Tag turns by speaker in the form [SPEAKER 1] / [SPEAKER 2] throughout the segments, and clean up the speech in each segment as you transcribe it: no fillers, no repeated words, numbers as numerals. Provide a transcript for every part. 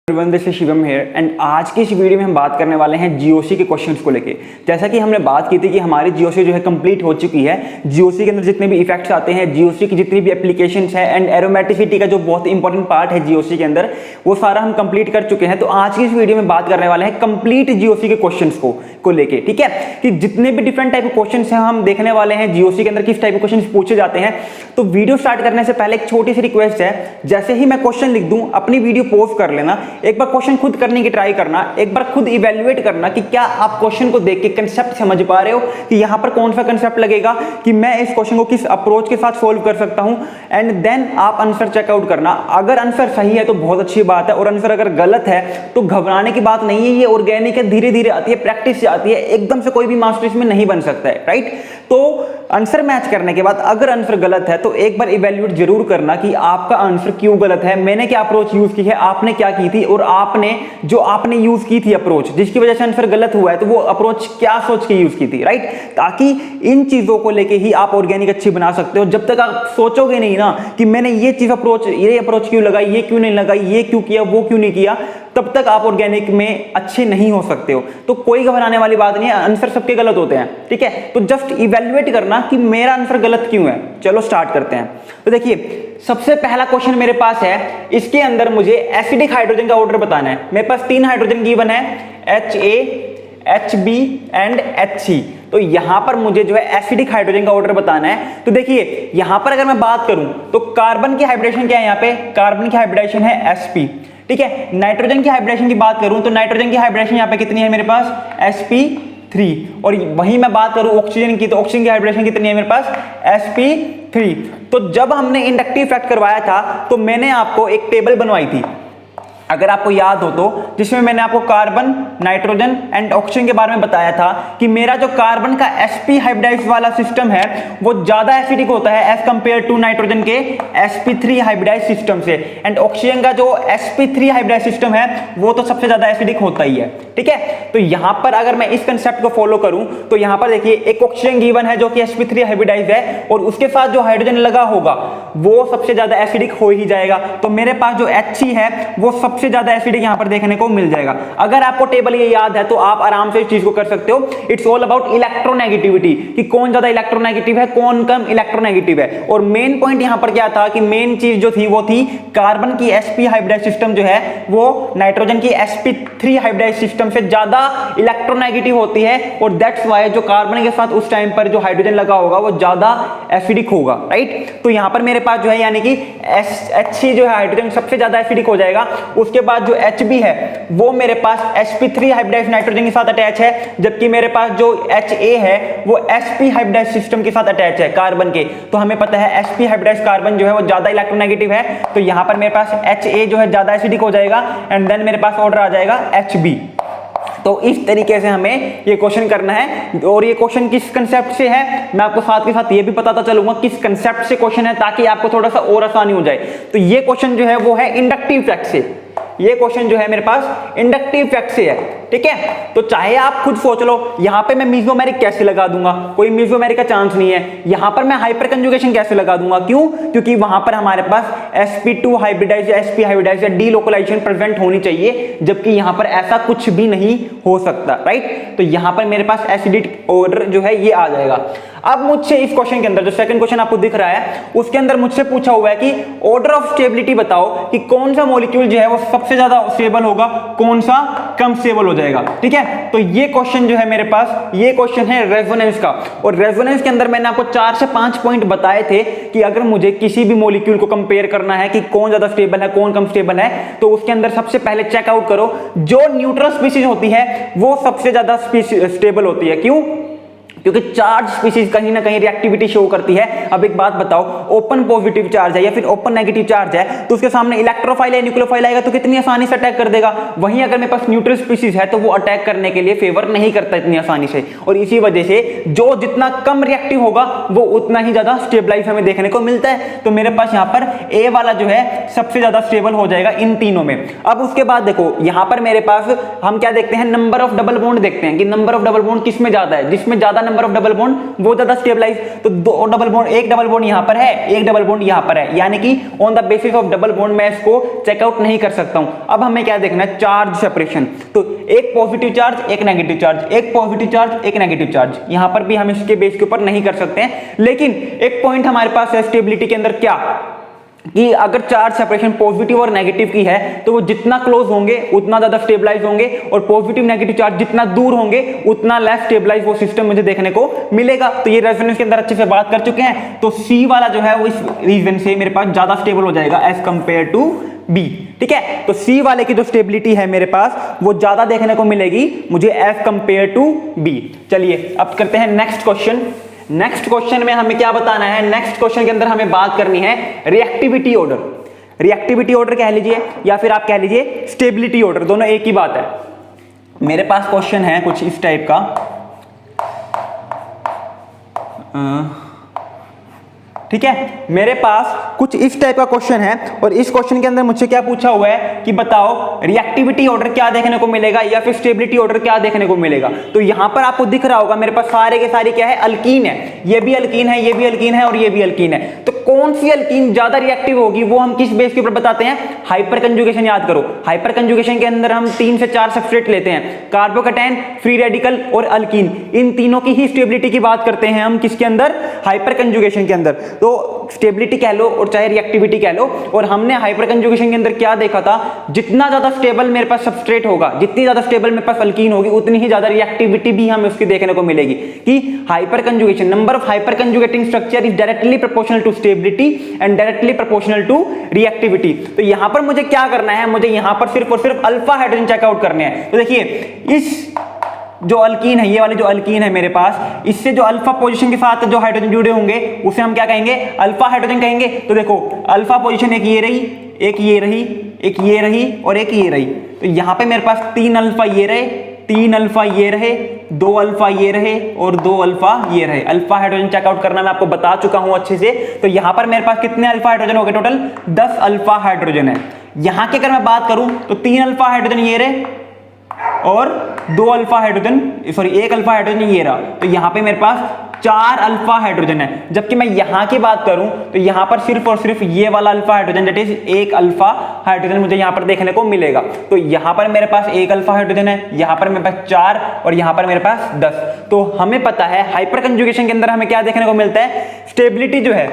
[SPEAKER 1] Everyone, this is Shivam here and आज की इस वीडियो में हम बात करने वाले हैं जीओसी के क्वेश्चंस को लेके। जैसा कि हमने बात की थी कि हमारी जीओसी जो है कंप्लीट हो चुकी है। जीओसी के अंदर जितने भी इफेक्ट्स आते हैं, जीओसी की जितनी भी एप्लीकेशंस है एंड एरोमेटिसिटी का जो बहुत इंपॉर्टेंट पार्ट है जीओसी के अंदर, वो सारा हम कंप्लीट कर चुके हैं। तो आज की इस वीडियो में बात करने वाले हैं कंप्लीट जीओसी के क्वेश्चंस को लेके, ठीक है, कि जितने भी डिफरेंट टाइप के क्वेश्चंस हैं हम देखने वाले हैं जीओसी के अंदर, किस टाइप के क्वेश्चंस पूछे जाते हैं। तो वीडियो स्टार्ट करने से पहले एक छोटी सी रिक्वेस्ट है, जैसे ही मैं क्वेश्चन लिख दूं अपनी वीडियो पॉज कर लेना, एक बार क्वेश्चन खुद करने की ट्राई करना, एक बार खुद इवैल्यूएट करना कि क्या आप क्वेश्चन को देख के कंसेप्ट समझ पा रहे हो कि यहां पर कौन सा कंसेप्ट लगेगा, कि मैं इस क्वेश्चन को किस अप्रोच के साथ सोल्व कर सकता हूं, एंड देन आप आंसर चेकआउट करना। अगर आंसर सही है तो बहुत अच्छी बात है, और आंसर अगर गलत है तो घबराने की बात नहीं है। ये ऑर्गेनिक है, धीरे धीरे आती है, प्रैक्टिस से आती है, एकदम से कोई भी मास्टर इसमें नहीं बन सकता है, राइट। तो आंसर मैच करने के बाद अगर आंसर गलत है तो एक बार इवैल्यूएट जरूर करना कि आपका आंसर क्यों गलत है, मैंने क्या अप्रोच यूज की है, आपने क्या की थी, और आपने यूज की थी अप्रोच जिसकी वजह से आंसर गलत हुआ है, तो वो अप्रोच क्या सोच के यूज की थी, राइट। ताकि इन चीजों को लेके ही आप ऑर्गेनिक अच्छी बना सकते हो। जब तक आप सोचोगे नहीं ना कि मैंने ये अप्रोच क्यों लगाई, ये क्यों नहीं लगाई, ये क्यों किया, वो क्यों नहीं किया, तब तक आप ऑर्गेनिक में अच्छे नहीं हो सकते हो। तो कोई घबराने वाली बात नहीं है, आंसर सबके गलत होते हैं, ठीक है। तो जस्ट इवैल्यूएट करना कि मेरा आंसर गलत क्यों है। चलो स्टार्ट करते हैं। तो देखिए, सबसे पहला क्वेश्चन मेरे पास है, इसके अंदर मुझे एसिडिक हाइड्रोजन का ऑर्डर बताना है। मेरे पास 3 हाइड्रोजन गिवन है, HA, HB एंड HC। तो यहां पर मुझे जो है एसिडिक हाइड्रोजन का ऑर्डर बताना है। तो देखिए, यहां पर अगर मैं बात करूं तो कार्बन की हाइब्रिडेशन क्या है, यहां पे कार्बन की हाइब्रिडेशन है sp, ठीक है। नाइट्रोजन की हाइब्रिडेशन की बात करूं तो नाइट्रोजन की हाइब्रिडेशन यहां पे कितनी है मेरे पास, sp3। और वहीं मैं बात करूं ऑक्सीजन की तो ऑक्सीजन की हाइब्रिडेशन कितनी है मेरे पास, sp3। तो जब हमने इंडक्टिव इफेक्ट करवाया था तो मैंने आपको एक टेबल बनवाई थी, अगर आपको याद हो तो, जिसमें मैंने आपको कार्बन, नाइट्रोजन एंड ऑक्सीजन के बारे में बताया था कि मेरा जो कार्बन का sp हाइब्रिडाइज वाला सिस्टम है वो ज्यादा एसिडिक होता है एज कंपेयर टू नाइट्रोजन के sp3 हाइब्रिडाइज सिस्टम से, एंड ऑक्सीजन का जो sp3 हाइब्रिडाइज सिस्टम है वो तो सबसे ज्यादा एसिडिक होता ही है, ठीक है। तो यहां पर अगर मैं इस कंसेप्ट को फॉलो करूं तो यहां पर देखिए, एक ऑक्सीजन गिवन है जो कि sp3 हाइब्रिडाइज है, और उसके साथ जो हाइड्रोजन लगा होगा वो सबसे ज्यादा एसिडिक हो ही जाएगा। तो मेरे पास जो He है वो सबसे ज्यादा एसिडिक यहां पर देखने को मिल जाएगा। अगर आपको टेबल ये याद है तो आप आराम से इस चीज को कर सकते हो। इट्स ऑल अबाउट इलेक्ट्रोनेगेटिविटी, कि कौन ज्यादा इलेक्ट्रोनेगेटिव है, कौन कम इलेक्ट्रोनेगेटिव है। और मेन पॉइंट यहां पर क्या था कि मेन चीज जो थी वो थी कार्बन की sp हाइब्रिडाइज सिस्टम जो है वो नाइट्रोजन की sp3 हाइब्रिडाइज सिस्टम से ज्यादा इलेक्ट्रोनेगेटिव होती है, और दैट्स व्हाई जो कार्बन के साथ उस टाइम पर जो हाइड्रोजन लगा होगा वो ज्यादा एसिडिक होगा, राइट। तो यहां पर मेरे पास जो है यानी कि H जो है हाइड्रोजन सबसे ज्यादा एसिडिक हो जाएगा। उसके बाद जो HB है वो मेरे पास sp3 हाइब्रिडाइज नाइट्रोजन के साथ अटैच है, जबकि मेरे पास जो HA है वो sp हाइब्रिडाइज सिस्टम के साथ अटैच है कार्बन के। तो हमें पता है sp हाइब्रिडाइज कार्बन जो है वो ज्यादा इलेक्ट्रोनेगेटिव है, तो यहां पर मेरे पास HA जो है ज्यादा एसिडिक हो जाएगा, एंड देन मेरे पास ऑर्डर आ जाएगा HB। तो इस तरीके से हमें ये क्वेश्चन करना है। और ये क्वेश्चन किस कंसेप्ट से है मैं आपको साथ के साथ ये भी बताता चलूंगा किस कंसेप्ट से क्वेश्चन है, ताकि आपको थोड़ा सा और आसानी हो जाए। तो ये क्वेश्चन जो है वो है इंडक्टिव इफेक्ट से, ये क्वेश्चन जो है मेरे पास इंडक्टिव इफेक्ट से है, ठीक है। तो चाहे आप खुद सोच लो यहां पे मैं मीसोमेरिक कैसे लगा दूंगा, कोई मीसोमेरिक का चांस नहीं है। यहां पर मैं हाइपर कंजुगेशन कैसे लगा दूंगा, क्यों, क्योंकि वहां पर हमारे पास sp2 हाइब्रिडाइज या sp हाइब्रिडाइज या डीलोकलाइजेशन प्रेजेंट होनी चाहिए, जबकि यहां पर ऐसा कुछ भी नहीं हो सकता, राइट। तो यहां पर मेरे पास एसिडिक ऑर्डर जो है ये आ जाएगा। अब मुझसे इस क्वेश्चन के अंदर जो सेकंड क्वेश्चन आपको दिख रहा है उसके अंदर मुझसे पूछा हुआ है कि ऑर्डर ऑफ स्टेबिलिटी बताओ कि कौन सा मॉलिक्यूल जो है वो सबसे ज्यादा स्टेबल होगा, कौन सा कम स्टेबल हो जाएगा, ठीक है। तो ये क्वेश्चन जो है मेरे पास, ये क्वेश्चन है रेजोनेंस का, और रेजोनेंस के अंदर मैंने आपको 4 से 5 पॉइंट बताए थे कि अगर मुझे किसी भी मॉलिक्यूल को कंपेयर करना है कि कौन ज्यादा स्टेबल है, कौन कम स्टेबल है, तो उसके अंदर सबसे पहले चेकआउट करो जो न्यूट्रल स्पीशीज होती है वो सबसे ज्यादा स्टेबल होती है। क्यों, क्योंकि चार्ज स्पीशीज कहीं ना कहीं रिएक्टिविटी शो करती है। अब एक बात बताओ, ओपन पॉजिटिव चार्ज है या फिर ओपन नेगेटिव चार्ज है तो उसके सामने इलेक्ट्रोफाइल या न्यूक्लियोफाइल आएगा तो कितनी आसानी से अटैक कर देगा। वहीं अगर मेरे पास न्यूट्रल स्पीशीज है तो वो अटैक करने के लिए फेवर नहीं करता इतनी आसानी से, और इसी वजह से जो जितना कम रिएक्टिव होगा वो उतना ही ज्यादा स्टेबलाइज हमें देखने को मिलता है। तो मेरे पास यहाँ पर ए वाला जो है सबसे ज्यादा स्टेबल हो जाएगा इन तीनों में। अब उसके बाद देखो यहाँ पर मेरे पास हम क्या देखते हैं, नंबर ऑफ डबल बॉन्ड देखते हैं कि नंबर ऑफ डबल बॉन्ड किसमें ज्यादा है, जिसमें ज्यादा नंबर ऑफ डबल बॉन्ड वो ज्यादा स्टेबलाइज। तो दो डबल बॉन्ड, एक डबल बॉन्ड यहां पर है, एक डबल बॉन्ड यहां पर है, यानी कि on the basis of double bond मैं इसको चेकआउट नहीं कर सकता हूं। अब हमें क्या देखना है, चार्ज सेपरेशन। तो एक पॉजिटिव चार्ज, एक नेगेटिव चार्ज, एक पॉजिटिव चार्ज, एक नेगेटिव चार्ज, यहां पर भी हम इसके बेस के ऊपर नहीं कर सकते हैं। लेकिन एक पॉइंट हमारे पास है स्टेबिलिटी के अंदर, क्या कि अगर चार्ज सेपरेशन पॉजिटिव और नेगेटिव की है तो वो जितना क्लोज होंगे उतना ज्यादा स्टेबलाइज होंगे, और पॉजिटिव नेगेटिव चार्ज जितना दूर होंगे उतना लेस स्टेबलाइज वो सिस्टम मुझे देखने को मिलेगा। तो ये रेजोनेंस के अंदर अच्छे से बात कर चुके हैं। तो सी वाला जो है वो इस रीजन से मेरे पास ज्यादा स्टेबल हो जाएगा एज कंपेयर टू बी। ठीक है, तो सी वाले की जो स्टेबिलिटी है मेरे पास वो ज्यादा देखने को मिलेगी मुझे एज कंपेयर टू बी। चलिए अब करते हैं नेक्स्ट क्वेश्चन। नेक्स्ट क्वेश्चन में हमें क्या बताना है, नेक्स्ट क्वेश्चन के अंदर हमें बात करनी है रिएक्टिविटी ऑर्डर। रिएक्टिविटी ऑर्डर कह लीजिए या फिर आप कह लीजिए स्टेबिलिटी ऑर्डर, दोनों एक ही बात है। मेरे पास क्वेश्चन है कुछ इस टाइप का, ठीक है, मेरे पास कुछ इस टाइप का क्वेश्चन है और इस क्वेश्चन के अंदर मुझसे क्या पूछा हुआ है कि बताओ रिएक्टिविटी ऑर्डर क्या देखने को मिलेगा या फिर स्टेबिलिटी ऑर्डर क्या देखने को मिलेगा। तो यहां पर आपको दिख रहा होगा मेरे पास सारे के सारे क्या है, अल्कीन है, ये भी अल्कीन है, ये भी अल्कीन है और ये भी अल्कीन है। तो कौन सी अल्कीन ज्यादा रिएक्टिव होगी वो हम किस बेस के ऊपर बताते हैं, हाइपर कंजुगेशन। याद करो, हाइपर कंजुगेशन के अंदर हम 3 से 4 सबस्ट्रेट लेते हैं, कार्बोकैटायन, फ्री रेडिकल और अल्कीन। इन तीनों की ही स्टेबिलिटी की बात करते हैं हम किसके अंदर, हाइपर कंजुगेशन के अंदर। तो स्टेबिलिटी कह लो और चाहे रिएक्टिविटी कह लो। और हमने हाइपर कंजुगेशन के अंदर क्या देखा था, जितना ज्यादा स्टेबल मेरे पास सबस्ट्रेट होगा, जितनी ज्यादा स्टेबल मेरे पास अल्कीन होगी, उतनी ही ज्यादा रिएक्टिविटी भी हमें उसकी देखने को मिलेगी। कि hyperconjugation, number of hyperconjugating structure is directly proportional to stability and directly proportional to reactivity. तो यहां पर मुझे क्या करना है, मुझे यहां पर सिर्फ और सिर्फ अल्फा हाइड्रोजन चेकआउट करने हैं। तो देखिए इस जो अल्कीन है, ये वाले जो अल्कीन है मेरे पास, इससे जो अल्फा पोजीशन के साथ जो हाइड्रोजन जुड़े होंगे उसे हम क्या कहेंगे, अल्फा हाइड्रोजन कहेंगे। तो देखो अल्फा पोजीशन एक ये रही, एक ये रही, एक ये रही और एक ये रही। तो यहां पे मेरे पास 3 अल्फा ये रहे, 3 अल्फा ये रहे, 2 अल्फा ये रहे और 2 अल्फा ये रहे। अल्फा हाइड्रोजन चेकआउट करना मैं आपको बता चुका हूं अच्छे से। तो यहां पर मेरे पास कितने अल्फा हाइड्रोजन हो गए, टोटल 10 अल्फा हाइड्रोजन है। यहां की अगर मैं बात करूं तो 3 अल्फा हाइड्रोजन ये रहे और 2 alpha hydrogen, sorry 1 alpha hydrogen ये रहा। तो यहां पे मेरे पास 4 अल्फा हाइड्रोजन है। जबकि मैं यहां की बात करूं तो यहां पर सिर्फ और सिर्फ ये वाला alpha hydrogen that is 1 alpha hydrogen मुझे यहां पर देखने को मिलेगा। तो यहां पर मेरे पास 1 अल्फा हाइड्रोजन है, यहां पर मेरे पास 4 और यहां पर मेरे पास 10। तो हमें पता है हाइपर कंजुगेशन के अंदर हमें क्या देखने को मिलता है, स्टेबिलिटी जो है,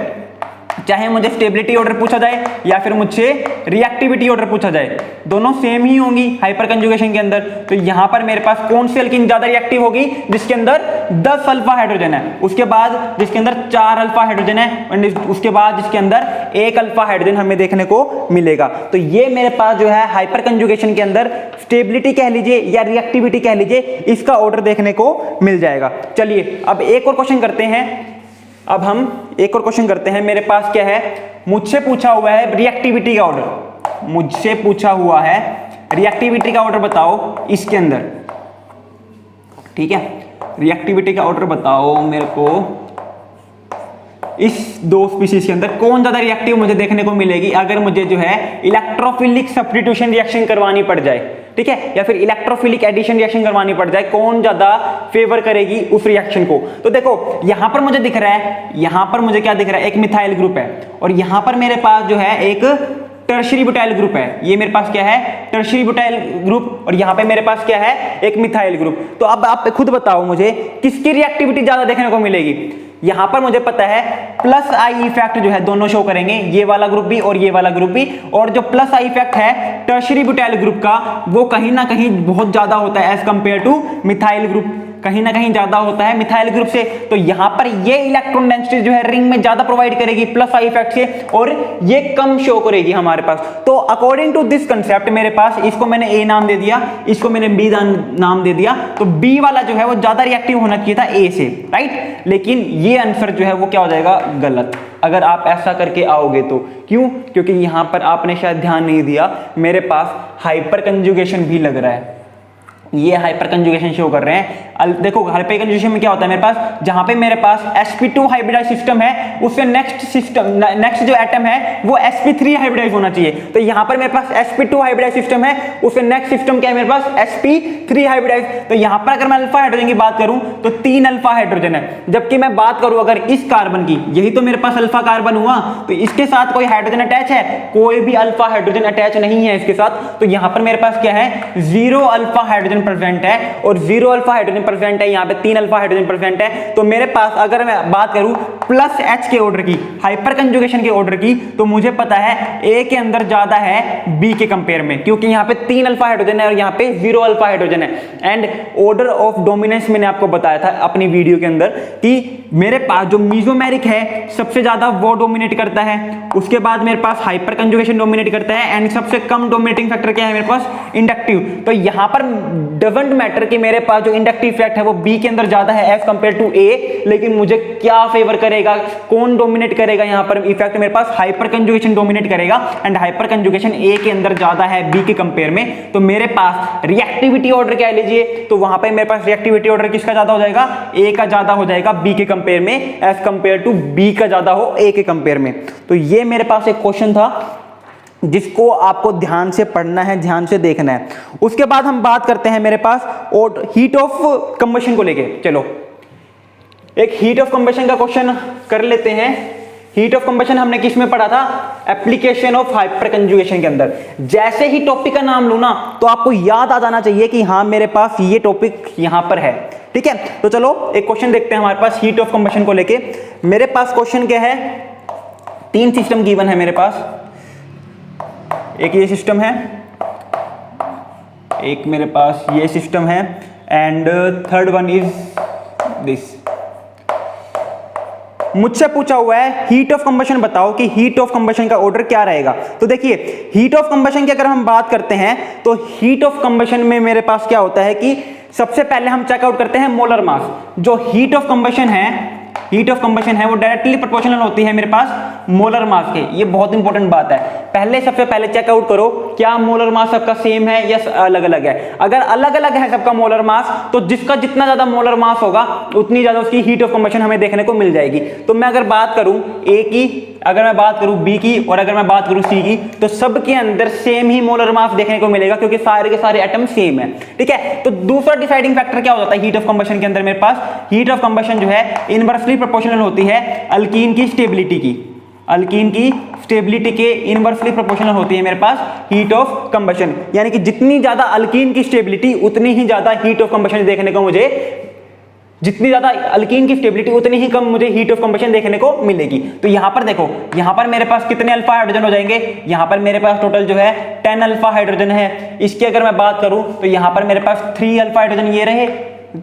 [SPEAKER 1] चाहे मुझे स्टेबिलिटी ऑर्डर पूछा जाए या फिर मुझसे रिएक्टिविटी ऑर्डर पूछा जाए, दोनों सेम ही होंगी हाइपर कंजुगेशन के अंदर। तो यहां पर मेरे पास कौन सी अल्कीन ज्यादा रिएक्टिव होगी, जिसके अंदर 10 अल्फा हाइड्रोजन है, उसके बाद जिसके अंदर 4 अल्फा हाइड्रोजन है और उसके बाद जिसके अंदर 1 अल्फा हाइड्रोजन हमें देखने को मिलेगा। तो ये मेरे पास जो है हाइपर कंजुगेशन के अंदर स्टेबिलिटी कह लीजिए या रिएक्टिविटी कह लीजिए, इसका ऑर्डर देखने को मिल जाएगा। चलिए अब एक और क्वेश्चन करते हैं। अब हम एक और क्वेश्चन करते हैं। मेरे पास क्या है, मुझसे पूछा हुआ है रिएक्टिविटी का ऑर्डर, मुझसे पूछा हुआ है रिएक्टिविटी का ऑर्डर बताओ इसके अंदर। ठीक है, रिएक्टिविटी का ऑर्डर बताओ मेरे को, इस 2 स्पीशीज के अंदर कौन ज्यादा रिएक्टिव मुझे देखने को मिलेगी अगर मुझे जो है इलेक्ट्रोफिलिक सब्स्टिट्यूशन रिएक्शन करवानी पड़ जाए। ठीक है, या फिर इलेक्ट्रोफिलिक एडिशन रिएक्शन करवानी पड़ जाए, कौन ज्यादा फेवर करेगी उस रिएक्शन को। तो देखो यहां पर मुझे दिख रहा है, यहां पर मुझे क्या दिख रहा है, एक मिथाइल ग्रुप है और यहां पर मेरे पास जो है एक टर्शियरी ब्यूटाइल ग्रुप है। ये मेरे पास क्या है, टर्शियरी ब्यूटाइल ग्रुप, और यहां पे मेरे पास क्या है, एक मिथाइल ग्रुप। तो अब आप खुद बताओ मुझे किसकी रिएक्टिविटी ज्यादा देखने को मिलेगी। यहां पर मुझे पता है प्लस आई इफेक्ट जो है दोनों शो करेंगे, ये वाला ग्रुप भी और ये वाला ग्रुप भी। और जो प्लस आई इफेक्ट है टर्शियरी ब्यूटाइल ग्रुप का, वो कहीं ना कहीं बहुत ज्यादा होता है as compare to methyl group, कहीं ना कहीं ज्यादा होता है मिथाइल ग्रुप से। तो यहां पर ये इलेक्ट्रॉन डेंसिटी जो है रिंग में ज्यादा प्रोवाइड करेगी प्लस आई इफेक्ट से, और ये कम शो करेगी हमारे पास। तो अकॉर्डिंग टू दिस कंसेप्ट मेरे पास, इसको मैंने ए नाम दे दिया, इसको मैंने बी नाम दे दिया। तो बी वाला जो है वो ज्यादा रिएक्टिव होना चाहिए था ए से, राइट। लेकिन ये आंसर जो है वो क्या हो जाएगा, गलत, अगर आप ऐसा करके आओगे तो। क्यों, क्योंकि यहां पर आपने शायद ध्यान नहीं दिया, मेरे पास हाइपर कंजुगेशन भी लग रहा है, ये हाइपर कंजुगेशन शो कर रहे हैं। देखो हाइपर कंजुगेशन में क्या होता है मेरे पास, जहां पे मेरे पास sp2 हाइब्रिडाइज सिस्टम है उससे नेक्स्ट जो एटम है वो sp3 हाइब्रिडाइज होना चाहिए। तो यहां पर मेरे पास sp2 हाइब्रिडाइज सिस्टम है, उससे नेक्स्ट सिस्टम क्या है मेरे पास, sp3 हाइब्रिडाइज। तो यहां पर अगर मैं अल्फा हाइड्रोजन की बात करूं तो 3 अल्फा हाइड्रोजन है, जबकि मैं बात करूं अगर इस कार्बन की, यही तो मेरे पास अल्फा कार्बन हुआ, तो इसके साथ कोई हाइड्रोजन अटैच है, कोई भी अल्फा हाइड्रोजन अटैच नहीं है इसके साथ। तो यहां पर मेरे पास क्या है, 0 अल्फा हाइड्रोजन प्रेजेंट है, और 0 अल्फा हाइड्रोजन प्रेजेंट है, यहां पे 3 अल्फा हाइड्रोजन प्रेजेंट है। तो मेरे पास अगर मैं बात करूं प्लस H के ऑर्डर की, हाइपर कंजुगेशन के ऑर्डर की, तो मुझे पता है A के अंदर ज्यादा है B के कंपेयर में, क्योंकि यहां पे 3 अल्फा हाइड्रोजन है और यहां पे 0 अल्फा हाइड्रोजन है। एंड ऑर्डर ऑफ डोमिनेंस मैंने आपको बताया था अपनी वीडियो के अंदर कि मेरे पास जो मीसोमेरिक है सबसे ज्यादा वो डोमिनेट करता है, उसके बाद मेरे पास हाइपर कंजुगेशन डोमिनेट करता है, एंड सबसे कम डोमिनेटिंग फैक्टर क्या है मेरे पास, इंडक्टिव। तो यहां पर डजंट मैटर कि मेरे पास जो इंडक्टिव फैक्ट है वो B के अंदर ज्यादा है एज कंपेयर टू A, लेकिन मुझे क्या फेवर करेगा, कौन डोमिनेट करेगा, यहां पर इफेक्ट मेरे पास हाइपर कंजुगेशन डोमिनेट करेगा, एंड हाइपर कंजुगेशन A के अंदर ज्यादा है B के कंपेयर में। तो मेरे पास रिएक्टिविटी ऑर्डर क्या लीजिए, तो वहां पे मेरे पास रिएक्टिविटी ऑर्डर किसका ज्यादा हो जाएगा, A का ज्यादा हो जाएगा B के कंपेयर में, एज कंपेयर टू B का ज्यादा हो A के कंपेयर में। तो ये मेरे पास एक क्वेश्चन था जिसको आपको ध्यान से पढ़ना है, ध्यान से देखना है। उसके बाद हम बात करते हैं मेरे पास और हीट ऑफ कंबशन को लेके। चलो एक हीट ऑफ कंबशन का क्वेश्चन कर लेते हैं। हीट ऑफ कंबशन हमने किस में पढ़ा था, एप्लीकेशन ऑफ हाइपर कंजुगेशन के अंदर। जैसे ही टॉपिक का नाम लूं ना तो आपको याद आ जाना चाहिए कि हाँ मेरे पास ये टॉपिक यहां पर है, ठीक है। तो चलो एक क्वेश्चन देखते हैं हमारे पास हीट ऑफ कंबशन को लेके। मेरे पास क्वेश्चन क्या है, 3 सिस्टम गिवन है मेरे पास, एक ये सिस्टम है, एक मेरे पास ये सिस्टम है, and third one is this. मुझसे पूछा हुआ है हीट ऑफ कंबशन बताओ कि हीट ऑफ कंबशन का ऑर्डर क्या रहेगा। तो देखिए हीट ऑफ कंबशन की अगर हम बात करते हैं तो हीट ऑफ कंबशन में मेरे पास क्या होता है कि सबसे पहले हम चेकआउट करते हैं मोलर मास। जो हीट ऑफ कंबशन है वो डायरेक्टली प्रोपोर्शनल होती है मेरे पास मोलर मास के। ये बहुत इंपॉर्टेंट बात है, सबसे पहले चेकआउट करो क्या मोलर मास सबका सेम है या अलग अलग है। अगर अलग अलग है सबका मोलर मास तो जिसका जितना ज्यादा मोलर मास होगा उतनी ज्यादा उसकी हीट ऑफ कंबशन हमें देखने को मिल जाएगी। तो मैं अगर बात करूं A की, अगर मैं बात करूं B की, और अगर मैं बात करूं C की, तो सबके अंदर सेम ही मोलर मास देखने को मिलेगा क्योंकि सारे के सारे एटम सेम है, ठीक है। तो दूसरा डिसाइडिंग फैक्टर क्या हो जाता है हीट ऑफ कंबशन के अंदर, मेरे पास हीट ऑफ कंबशन जो है इनवर्सली प्रोपोर्शनल होती है अल्कीन की स्टेबिलिटी की। अल्कीन की स्टेबिलिटी के इनवर्सली प्रोपोर्शनल होती है मेरे पास हीट ऑफ कंबशन, यानी कि जितनी ज्यादा अल्कीन की स्टेबिलिटी उतनी ही ज्यादा हीट ऑफ कंबशन देखने को मुझे, जितनी ज्यादा अल्कीन की स्टेबिलिटी उतनी ही कम मुझे हीट ऑफ कंबशन देखने को मिलेगी। तो यहां पर देखो, यहां पर मेरे पास कितने अल्फा हाइड्रोजन हो जाएंगे, यहां पर मेरे पास टोटल जो है 10 अल्फा हाइड्रोजन है। इसकी अगर मैं बात करूं तो यहां पर मेरे पास 3 अल्फा हाइड्रोजन ये रहे,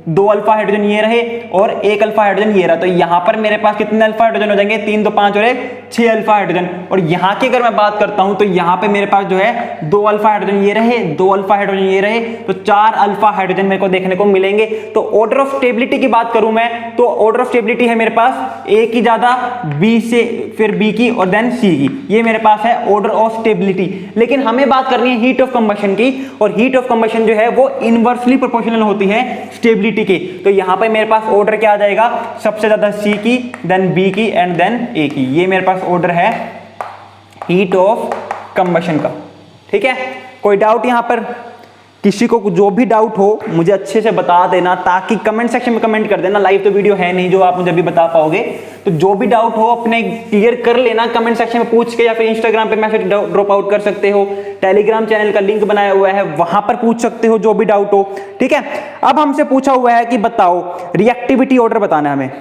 [SPEAKER 1] 2 अल्फा हाइड्रोजन ये रहे और 1 अल्फा हाइड्रोजन ये रहा। तो यहां पर मेरे पास कितने अल्फा हाइड्रोजन हो जाएंगे, 3 2 5 और 1 6 अल्फा हाइड्रोजन। और यहां की अगर मैं बात करता हूं तो यहां पे मेरे पास जो है 2 अल्फा हाइड्रोजन ये रहे, 2 अल्फा हाइड्रोजन ये रहे, तो 4 अल्फा हाइड्रोजन मेरे को देखने को मिलेंगे। तो ऑर्डर ऑफ स्टेबिलिटी की बात करूं मैं तो ऑर्डर ऑफ स्टेबिलिटी है मेरे पास A की ज्यादा, B से फिर B की और देन C की, ये मेरे पास है ऑर्डर ऑफ स्टेबिलिटी। लेकिन हमें बात करनी है हीट ऑफ कंबशन की, और हीट ऑफ कंबशन जो है वो इनवर्सली प्रोपोर्शनल होती है स्टेबिलिटी की। तो यहां पे मेरे पास ऑर्डर क्या आ जाएगा, सबसे ज्यादा C की, देन B की एंड देन A की। ये मेरे पास ऑर्डर है हीट ऑफ कंबशन का, ठीक है। कोई डाउट यहां पर, किसी को जो भी डाउट हो मुझे अच्छे से बता देना, ताकि कमेंट सेक्शन में कमेंट कर देना। लाइव तो वीडियो है नहीं जो आप मुझे अभी बता पाओगे, तो जो भी डाउट हो अपने क्लियर कर लेना कमेंट सेक्शन में पूछ के, या फिर इंस्टाग्राम पे मैसेज ड्रॉप आउट कर सकते हो, टेलीग्राम चैनल का लिंक बनाया हुआ है वहां पर पूछ सकते हो जो भी डाउट हो, ठीक है। अब हमसे पूछा हुआ है कि बताओ रिएक्टिविटी ऑर्डर बताना है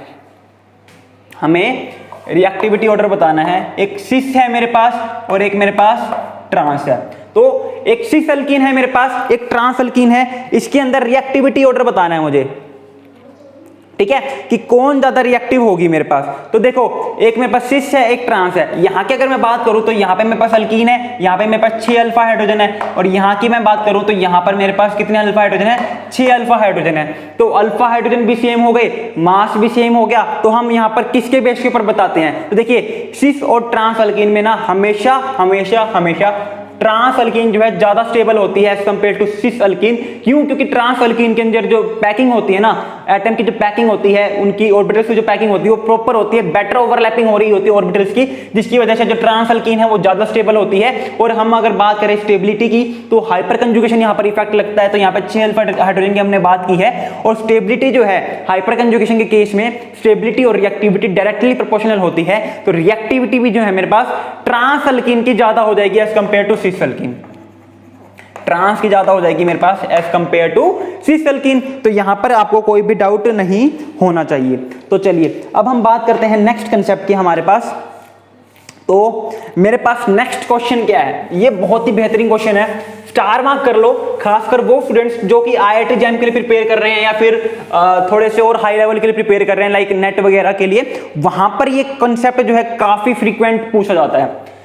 [SPEAKER 1] हमें रिएक्टिविटी ऑर्डर बताना है। एक सिस है मेरे पास और एक मेरे पास ट्रांस है। तो एक सिस अल्कीन है मेरे पास, एक ट्रांस अल्कीन है, इसके अंदर रिएक्टिविटी ऑर्डर बताना है मुझे, ठीक है, कि कौन ज्यादा रिएक्टिव होगी मेरे पास। तो देखो एक मेरे पास सिस है, एक ट्रांस है। यहां की अगर मैं बात करूं तो यहां पे मेरे पास अल्कीन है, यहां पे मेरे पास 6 अल्फा हाइड्रोजन है, और यहां की मैं बात करूं तो यहां पर मेरे पास कितने अल्फा हाइड्रोजन है, 6 अल्फा हाइड्रोजन है। तो अल्फा हाइड्रोजन भी सेम हो गए, मास भी सेम हो गया, तो हम यहां पर किसके बेस के ऊपर बताते हैं। तो देखिए सिस और ट्रांस अल्कीन में ना हमेशा हमेशा हमेशा ट्रांस अल्कीन जो है ज्यादा स्टेबल होती है as compare to cis alkene. क्यों? क्योंकि ट्रांस अल्कीन के अंदर जो पैकिंग होती है ना, एटम की जो पैकिंग होती है, उनकी ऑर्बिटल्स की जो पैकिंग होती है वो प्रॉपर होती है, बेटर ओवरलैपिंग हो रही होती है ऑर्बिटल्स की, जिसकी वजह से जो ट्रांस अल्कीन है वो ज्यादा स्टेबल होती है। और हम अगर बात करें स्टेबिलिटी की तो हाइपर कंजुगेशन यहाँ पर इफेक्ट लगता है। तो यहाँ पर 6 अल्फा हाइड्रोजन की हमने बात की है। और स्टेबिलिटी जो है हाइपर कंजुगेशन के केस में स्टेबिलिटी और रिएक्टिविटी डायरेक्टली प्रोपोर्शनल होती है। तो रिएक्टिविटी भी जो है मेरे पास ट्रांस अल्कीन की ज्यादा हो जाएगी as compare to cis alkene. Trans की ज्यादा हो जाएगी मेरे पास as compare to cis alkene. तो यहां पर आपको कोई भी डाउट नहीं होना चाहिए। तो चलिए अब हम बात करते हैं नेक्स्ट कंसेप्ट की हमारे पास। तो मेरे पास नेक्स्ट क्वेश्चन क्या है, ये बहुत ही बेहतरीन क्वेश्चन है, स्टार मार्क कर लो, खासकर वो स्टूडेंट्स जो कि आईआईटी जैम के लिए प्रिपेयर कर रहे हैं या फिर थोड़े से और हाई लेवल के लिए प्रिपेयर कर रहे हैं लाइक नेट वगैरह के लिए। वहां पर ये कंसेप्ट जो है काफी फ्रीक्वेंट पूछा जाता है।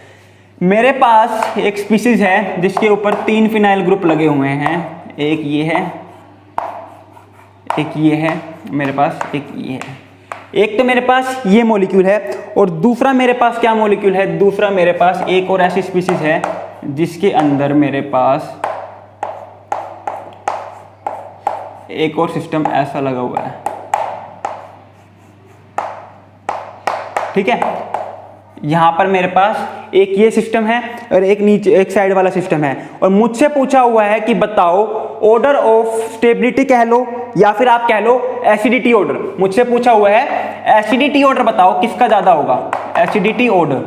[SPEAKER 1] मेरे पास एक स्पीसीज है जिसके ऊपर 3 फिनाइल ग्रुप लगे हुए हैं, एक ये है, एक ये है मेरे पास, एक ये है। एक तो मेरे पास ये मॉलिक्यूल है और दूसरा मेरे पास क्या मॉलिक्यूल है, दूसरा मेरे पास एक और ऐसी स्पीसीज है जिसके अंदर मेरे पास एक और सिस्टम ऐसा लगा हुआ है। ठीक है, यहां पर मेरे पास एक ये सिस्टम है और एक नीचे एक साइड वाला सिस्टम है। और मुझसे पूछा हुआ है कि बताओ ऑर्डर ऑफ स्टेबिलिटी कह लो या फिर आप कह लो एसिडिटी ऑर्डर। मुझसे पूछा हुआ है एसिडिटी ऑर्डर बताओ किसका ज्यादा होगा, एसिडिटी ऑर्डर।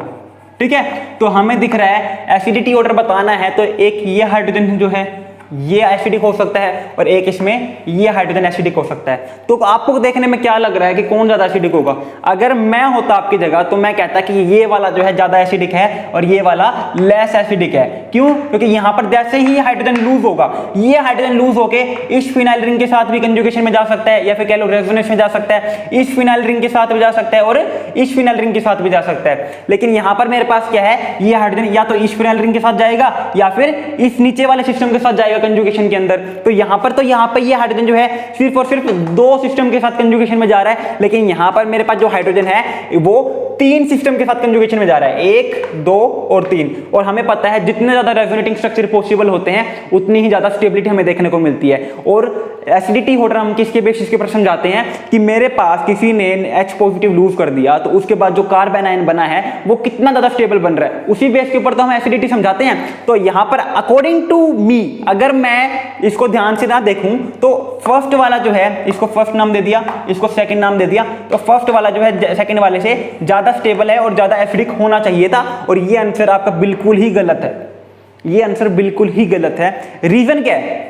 [SPEAKER 1] ठीक है, तो हमें दिख रहा है एसिडिटी ऑर्डर बताना है तो एक ये हाइड्रोजन जो है ये एसिडिक हो सकता है और एक इसमें ये हाइड्रोजन एसिडिक हो सकता है। तो आपको देखने में क्या लग रहा है कि कौन ज्यादा एसिडिक होगा? अगर मैं होता आपकी जगह तो मैं कहता कि ये वाला जो है ज्यादा एसिडिक है और ये वाला लेस एसिडिक है। क्यों? क्योंकि यहां पर जैसे ही हाइड्रोजन लूज होगा, ये हाइड्रोजन लूज होके इस फिनाइल रिंग के साथ भी कंजुगेशन में जा सकता है या फिर कह लो रेजोनेंस में जा सकता है, इस फिनाइल रिंग के साथ भी जा सकता है और इस फिनाइल रिंग के साथ भी जा सकता है। लेकिन यहां पर मेरे पास क्या है, ये हाइड्रोजन या तो इस फिनाइल रिंग के साथ जाएगा या फिर इस नीचे वाले सिस्टम के साथ जाएगा कंजुगेशन के अंदर। तो यहां पर ये हाइड्रोजन जो है सिर्फ और सिर्फ 2 सिस्टम के साथ कंजुगेशन में जा रहा है। लेकिन यहां पर मेरे पास जो हाइड्रोजन है वो 3 सिस्टम के साथ कंजुगेशन में जा रहा है, 1, 2 और 3। और हमें पता है जितने ज्यादा रेजोनेटिंग स्ट्रक्चर पॉसिबल होते हैं उतनी ही ज्यादा स्टेबिलिटी हमें देखने को मिलती है। और एसिडिटी ऑर्डर हम किसके बेसिस के ऊपर समझाते हैं कि मेरे पास किसी ने H पॉजिटिव लूज कर दिया तो उसके बाद जो कार्बन आयन बना है वो कितना ज्यादा स्टेबल बन रहा है, उसी बेस के ऊपर तो हम एसिडिटी समझाते हैं। तो यहां पर अकॉर्डिंग टू मी अगर मैं इसको ध्यान से ना देखूं तो फर्स्ट वाला जो है इसको फर्स्ट नाम दे दिया, इसको सेकंड नाम दे दिया, तो फर्स्ट वाला जो है सेकंड वाले से ज्यादा स्टेबल है और ज्यादा एसिडिक होना चाहिए था। और ये आंसर आपका बिल्कुल ही गलत है, ये आंसर बिल्कुल ही गलत है। रीजन क्या है?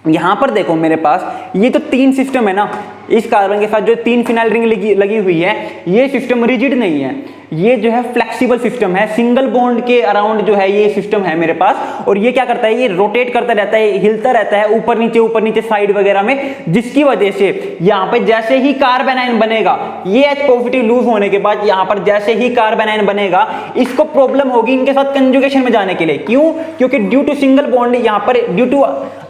[SPEAKER 1] यहां पर देखो मेरे पास ये तो 3 सिस्टम है ना, इस कार्बन के साथ जो 3 फिनाइल रिंग लगी हुई है, ये सिस्टम रिजिड नहीं है, ये जो है फ्लेक्सिबल सिस्टम है, सिंगल बॉन्ड के अराउंड जो है ये सिस्टम है मेरे पास। और ये क्या करता है, ये रोटेट करता रहता है, हिलता रहता है ऊपर नीचे साइड वगैरह में, जिसकी वजह से यहाँ पे जैसे ही कार्बन आयन बनेगा, ये H पॉजिटिव लूज होने के बाद यहाँ पर जैसे ही कार्बन आयन बनेगा इसको प्रॉब्लम होगी इनके साथ कंजुगेशन में जाने के लिए। क्यों? क्योंकि ड्यू टू सिंगल बॉन्ड यहाँ पर due to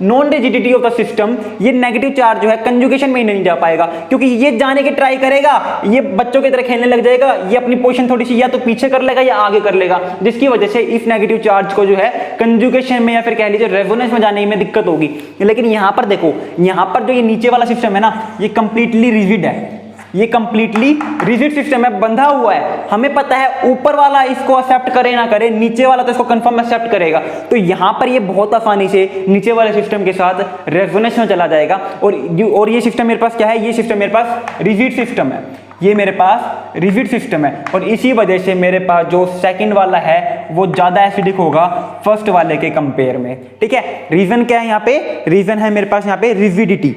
[SPEAKER 1] non rigidity of the system ये नेगेटिव चार्ज जो है कंजुगेशन में ही नहीं जा पाएगा, क्योंकि ये जाने की ट्राई करेगा, ये बच्चों की तरह खेलने लग जाएगा, ये अपनी पोजीशन थोड़ी सी या तो पीछे कर लेगा या आगे कर लेगा, जिसकी वजह से इस नेगेटिव चार्ज को जो है कंजुगेशन में या फिर कह लीजिए रेजोनेंस में जाने में दिक्कत होगी। लेकिन यहां पर देखो, यहां पर जो ये नीचे वाला सिस्टम है ना, ये कंप्लीटली रिजिड है, ये कंप्लीटली रिजिड सिस्टम है, बंधा हुआ है। हमें पता है ऊपर वाला इसको एक्सेप्ट करे ना करे, नीचे वाला तो इसको कंफर्म एक्सेप्ट करेगा। तो यहां पर ये बहुत आसानी से नीचे वाले सिस्टम के साथ रेजोनेंस में चला जाएगा। और ये सिस्टम मेरे पास क्या है, ये सिस्टम मेरे पास रिजिड सिस्टम है, ये मेरे पास रिजिड सिस्टम है। और इसी वजह से मेरे पास जो सेकंड वाला है वो ज्यादा एसिडिक होगा फर्स्ट वाले के कंपेयर में। ठीक है, रीजन क्या है यहाँ पे? रीजन है मेरे पास यहाँ पे रिजिडिटी।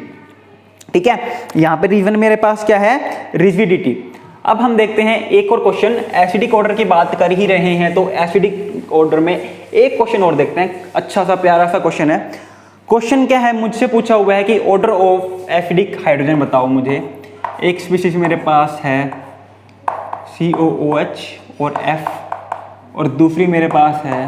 [SPEAKER 1] ठीक है, यहां पे रीजन मेरे पास क्या है, रिजिडिटी। अब हम देखते हैं एक और क्वेश्चन, एसिडिक ऑर्डर की बात कर ही रहे हैं तो एसिडिक ऑर्डर में एक क्वेश्चन और देखते हैं, अच्छा सा प्यारा सा क्वेश्चन है। क्वेश्चन क्या है, मुझसे पूछा हुआ है कि ऑर्डर ऑफ एसिडिक हाइड्रोजन बताओ मुझे। एक स्पीशीज मेरे पास है COOH और F और दूसरी मेरे पास है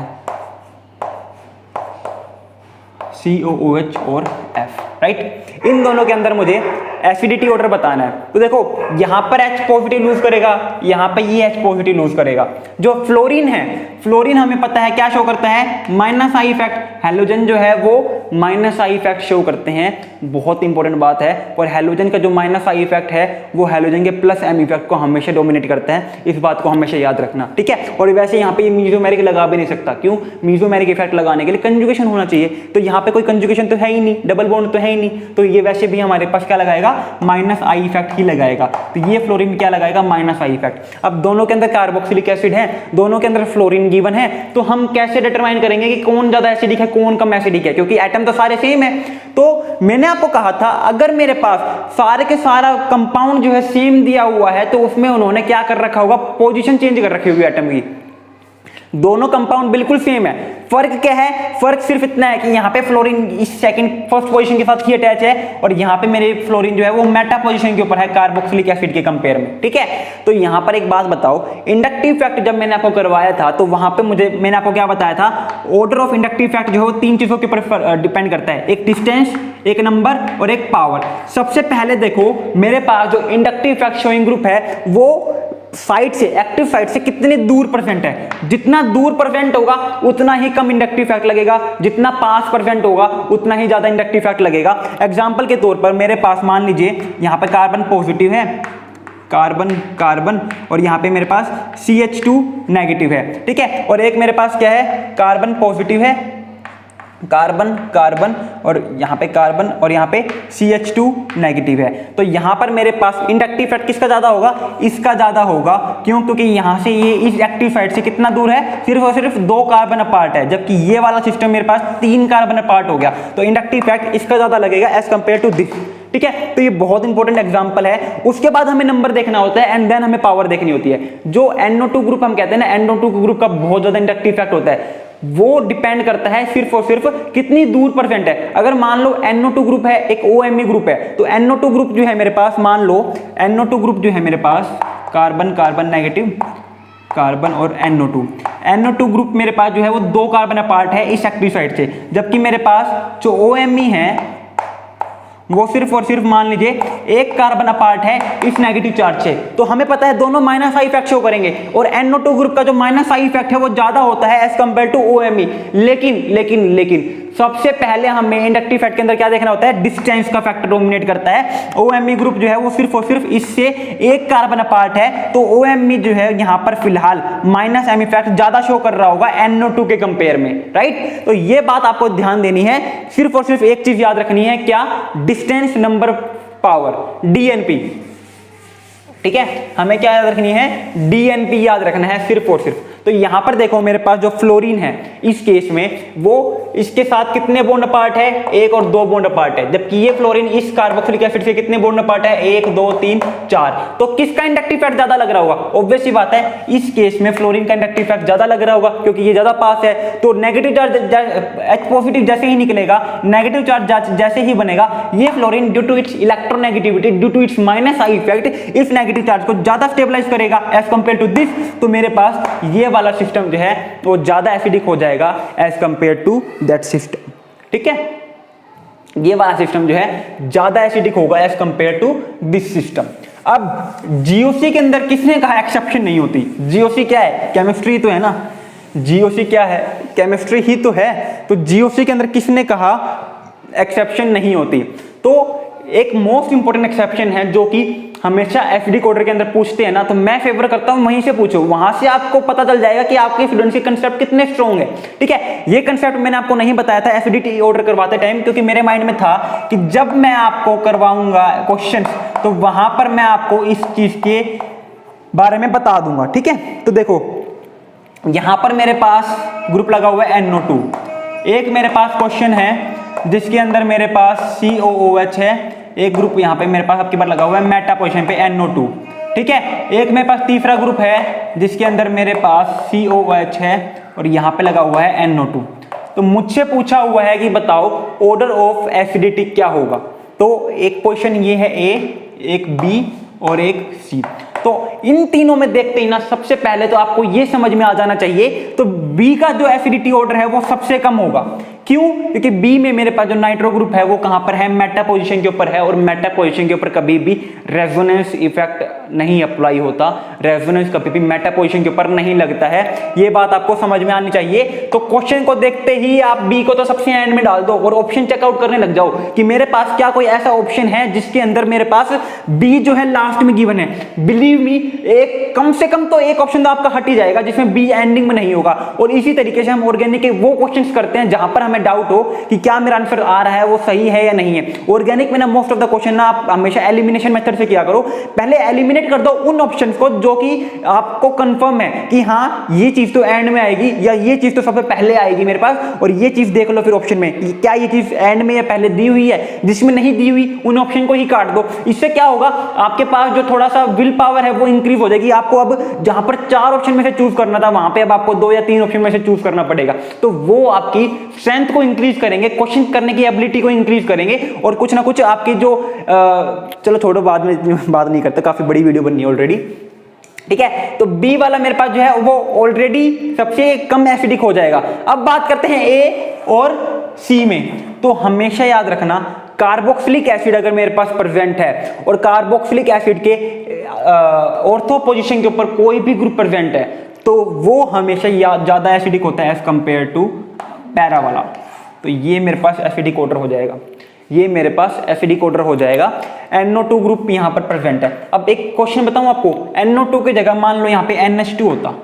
[SPEAKER 1] COOH और F, राइट। इन दोनों के अंदर मुझे एसिडिटी ऑर्डर बताना है। तो देखो यहां पर H पॉजिटिव लूज करेगा, यहां पर ये H पॉजिटिव लूज करेगा। जो फ्लोरीन है, फ्लोरीन हमें पता है क्या शो करता है, माइनस आई इफेक्ट। हैलोजन जो है वो माइनस आई इफेक्ट शो करते हैं, बहुत इंपॉर्टेंट बात है। और हैलोजन का जो माइनस आई इफेक्ट है वो हैलोजन के प्लस एम इफेक्ट को हमेशा डोमिनेट करता है, इस बात को हमेशा याद रखना, ठीक है। और वैसे यहाँ पे ये मीजोमेरिक लगा भी नहीं सकता, क्यों? मीजोमेरिक इफेक्ट लगाने के लिए कंजुगेशन होना चाहिए, तो यहाँ पे कोई कंजुगेशन तो है ही नहीं, डबल बॉन्ड तो है ही नहीं, तो ये वैसे भी हमारे पास क्या लगाएगा, माइनस आई इफेक्ट ही लगाएगा। तो ये फ्लोरीन क्या लगाएगा, माइनस आई इफेक्ट। अब दोनों के अंदर कार्बोक्सिलिक एसिड है, दोनों के अंदर फ्लोरीन गिवन है, तो हम कैसे डिटरमाइन करेंगे कि कौन ज्यादा एसिडिक है कौन कम एसिडिक है, क्योंकि एटम तो सारे सेम है। तो मैंने आपको कहा था अगर मेरे पास सारे के सारा कंपाउंड जो है सेम दिया हुआ है तो उसमें उन्होंने क्या कर रखा होगा, पोजीशन चेंज कर रखी होगी एटम की। दोनों कंपाउंड बिल्कुल सेम है, फर्क क्या है, फर्क सिर्फ इतना है कि यहाँ पे फ्लोरीन इस फर्स्ट पोजीशन के साथ ही अटैच है और यहाँ पे मेरे फ्लोरीन जो है वो मेटा पोजीशन के ऊपर है कार्बोक्सिलिक एसिड के कंपेयर में, ठीक है। तो यहाँ पर एक बात बताओ, इंडक्टिव फैक्ट जब मैंने आपको करवाया था तो वहां पे मैंने आपको क्या बताया था, ऑर्डर ऑफ इंडक्टिव फैक्ट जो है वो 3 चीजों के ऊपर डिपेंड करता है, एक डिस्टेंस, एक नंबर और एक पावर। सबसे पहले देखो मेरे पास जो इंडक्टिव फैक्ट शोइंग ग्रुप है वो साइड से, एक्टिव साइड से कितने दूर परसेंट है, जितना दूर परसेंट होगा उतना ही कम इंडक्टिव फैक्ट लगेगा, जितना पास परसेंट होगा उतना ही ज्यादा इंडक्टिव फैक्ट लगेगा। एग्जांपल के तौर पर मेरे पास मान लीजिए यहाँ पे कार्बन पॉजिटिव है, कार्बन और यहाँ पे मेरे पास CH2 नेगेटिव है, ठीक है। और एक मेरे पास क्या है, कार्बन पॉजिटिव है, कार्बन और यहाँ पे कार्बन और यहाँ पे CH2 नेगेटिव है। तो यहाँ पर मेरे पास इंडक्टिव फैक्ट किसका ज्यादा होगा, इसका ज्यादा होगा। क्यों? क्योंकि यहाँ से ये इस एक्टिव साइड से कितना दूर है, सिर्फ और सिर्फ 2 कार्बन अपार्ट है, जबकि ये वाला सिस्टम मेरे पास 3 कार्बन अपार्ट हो गया। तो इंडक्टिव फैक्ट इसका ज्यादा लगेगा एज कंपेयर टू दिस, ठीक है। तो ये बहुत इंपॉर्टेंट एग्जांपल है। उसके बाद हमें नंबर देखना होता है एंड देन हमें पावर देखनी होती है। जो NO2 ग्रुप हम कहते हैं ना, NO2 ग्रुप का बहुत ज्यादा इंडक्टिव फैक्ट होता है, वो डिपेंड करता है सिर्फ और सिर्फ कितनी दूर परसेंट है। अगर मान लो NO2 ग्रुप है, एक OMe ग्रुप है, तो NO2 ग्रुप जो है मेरे पास, मान लो NO2 ग्रुप जो है मेरे पास, कार्बन नेगेटिव, कार्बन और NO2 ग्रुप मेरे पास जो है वो 2 कार्बन अपार्ट है इस एक्टिव साइड से, जबकि मेरे पास जो OMe है वो सिर्फ और सिर्फ मान लीजिए 1 कार्बन अपार्ट है इस नेगेटिव चार्ज से। तो हमें पता है दोनों माइनस आई इफेक्ट शो करेंगे और NO2 ग्रुप का जो माइनस आई इफेक्ट है वो ज्यादा होता है एज कंपेयर टू OMe। लेकिन सबसे पहले हमें इंडक्टिव फैक्ट के अंदर क्या देखना होता है, डिस्टेंस का फैक्टर डोमिनेट करता है। OMe ग्रुप जो है वो सिर्फ और सिर्फ इससे 1 कार्बन अपार्ट है, तो OMe जो है यहाँ पर फिलहाल माइनस एम इफेक्ट ज्यादा शो कर रहा होगा NO2 के कंपेयर में, राइट। तो ये बात आपको ध्यान देनी है, सिर्फ और सिर्फ एक चीज याद रखनी है, क्या, डिस्टेंस नंबर पावर, DNP, ठीक है। हमें क्या याद रखनी है, DNP याद रखना है सिर्फ और सिर्फ। तो यहां पर देखो मेरे पास जो फ्लोरीन है इस केस में वो इसके साथ कितने बॉन्ड अपार्ट है, 1 और 2 बॉन्ड अपार्ट है, जबकि ये फ्लोरीन इस कार्बोक्सिलिक एसिड से कितने बॉन्ड अपार्ट है, 1 2 3 4। तो किसका इंडक्टिव फैक्ट ज्यादा लग रहा होगा, ऑब्वियस सी बात है इस केस में फ्लोरीन का इंडक्टिव फैक्ट ज्यादा लग रहा होगा क्योंकि ये ज्यादा पास है। तो नेगेटिव चार्ज H पॉजिटिव जैसे ही निकलेगा, नेगेटिव चार्ज जैसे ही बनेगा, ये fluorine due to its electronegativity, due to its minus I effect इस नेगेटिव चार्ज को ज्यादा स्टेबलाइज करेगा एज कंपेयर टू दिस। तो मेरे पास ये वाला सिस्टम जो है वो ज्यादा एसिडिक हो जाएगा as compare to that system, ठीक है। ये वाला सिस्टम जो है ज्यादा एसिडिक होगा as compare to this system. अब GOC के अंदर किसने कहा एक्सेप्शन नहीं होती, GOC क्या है, केमिस्ट्री तो है ना, GOC क्या है, केमिस्ट्री ही तो है। तो GOC के अंदर किसने कहा एक्सेप्शन नहीं होती। तो एक मोस्ट इंपोर्टेंट एक्सेप्शन है जो कि हमेशा एसिडिक ऑर्डर के अंदर पूछते हैं ना, तो मैं फेवर करता हूं वहीं से पूछो, वहां से आपको पता चल जाएगा कि आपके स्टूडेंट्स के कंसेप्ट कितने स्ट्रॉन्ग है, ठीक है। ये कंसेप्ट मैंने आपको नहीं बताया था एसिडिटी ऑर्डर करवाते टाइम, क्योंकि मेरे माइंड में था कि जब मैं आपको करवाऊंगा क्वेश्चन तो वहां पर मैं आपको इस चीज के बारे में बता दूंगा, ठीक है। तो देखो यहां पर मेरे पास ग्रुप लगा हुआ है NO2, एक मेरे पास क्वेश्चन है जिसके अंदर मेरे पास COOH है, एक ग्रुप यहाँ पे मेरे पास आपकी बार लगा हुआ है मेटा पोजीशन पे NO2, ठीक है। एक मेरे पास तीसरा ग्रुप है जिसके अंदर मेरे पास COOH है और यहाँ पे लगा हुआ है NO2। तो मुझसे पूछा हुआ है कि बताओ ऑर्डर ऑफ एसिडिटी क्या होगा। तो एक पोजीशन ये है A, एक B और एक C। तो इन तीनों में देखते ही ना सबसे पहले तो आपको ये समझ में आ जाना चाहिए, तो B का जो एसिडिटी ऑर्डर है वो सबसे कम होगा, क्यों? क्योंकि बी में मेरे पास जो नाइट्रो ग्रुप है वो कहां पर है, मेटा पोजीशन के ऊपर है, और मेटा पोजीशन के ऊपर कभी भी रेजोनेंस इफेक्ट नहीं अप्लाई होता, रेजोनेंस कभी भी मेटा पोजीशन के ऊपर नहीं लगता है। ये बात आपको समझ में आनी चाहिए। तो क्वेश्चन को देखते ही आप बी को तो सबसे एंड में डाल दो और ऑप्शन चेकआउट करने लग जाओ कि मेरे पास क्या कोई ऐसा ऑप्शन है जिसके अंदर मेरे पास बी जो है लास्ट में गिवन है। बिलीव मी, एक कम से कम तो एक ऑप्शन तो आपका हट ही जाएगा जिसमें बी एंडिंग में नहीं होगा। और इसी तरीके से हम ऑर्गेनिक के वो क्वेश्चंस करते हैं जहां पर हमें डाउट हो कि क्या मेरा आंसर आ रहा है वो सही है या नहीं है। ऑर्गेनिक में ना मोस्ट ऑफ द क्वेश्चन ना आप हमेशा एलिमिनेशन मेथड से किया करो। पहले एलिमिनेट कर दो उन ऑप्शंस को जो कि आपको कंफर्म है कि हाँ ये चीज तो एंड में आएगी या ये चीज तो सबसे पहले आएगी मेरे पास, और ये चीज देख लो फिर ऑप्शन में क्या ये चीज एंड में या पहले दी हुई है। जिसमें नहीं दी हुई उन ऑप्शन को ही काट दो। इससे क्या होगा, आपके पास जो थोड़ा सा विल पावर है वो इंक्रीज हो जाएगी। आपको अब जहां पर 4 ऑप्शन में से चूज करना था वहां पे अब आपको 2 या 3 ऑप्शन में से चूज करना पड़ेगा। तो वो आपकी स्ट्रेंथ को इंक्रीज करेंगे, क्वेश्चन करने की एबिलिटी को इंक्रीज करेंगे, और कुछ ना कुछ आपकी जो चलो छोड़ो, बाद में बात नहीं करते, काफी बड़ी वीडियो बननी है ऑलरेडी। ठीक है, तो बी वाला मेरे पास जो है वो ऑलरेडी सबसे कम एसिडिक हो जाएगा। अब बात करते हैं ए और सी में। तो हमेशा याद रखना, कार्बोक्सिलिक एसिड अगर मेरे पास प्रेजेंट है और कार्बोक्सिलिक एसिड के ऑर्थो पोजीशन के ऊपर कोई भी ग्रुप प्रेजेंट है तो वो हमेशा ज्यादा एसिडिक होता है एज कंपेयर टू पैरा वाला। तो ये मेरे पास एसिडिक ऑर्डर हो जाएगा, ये मेरे पास एसिडिक ऑर्डर हो जाएगा। NO2 ग्रुप यहाँ पर प्रेजेंट है। अब एक क्वेश्चन बताऊं आपको, NO2 की जगह मान लो यहाँ पे NH2 होता,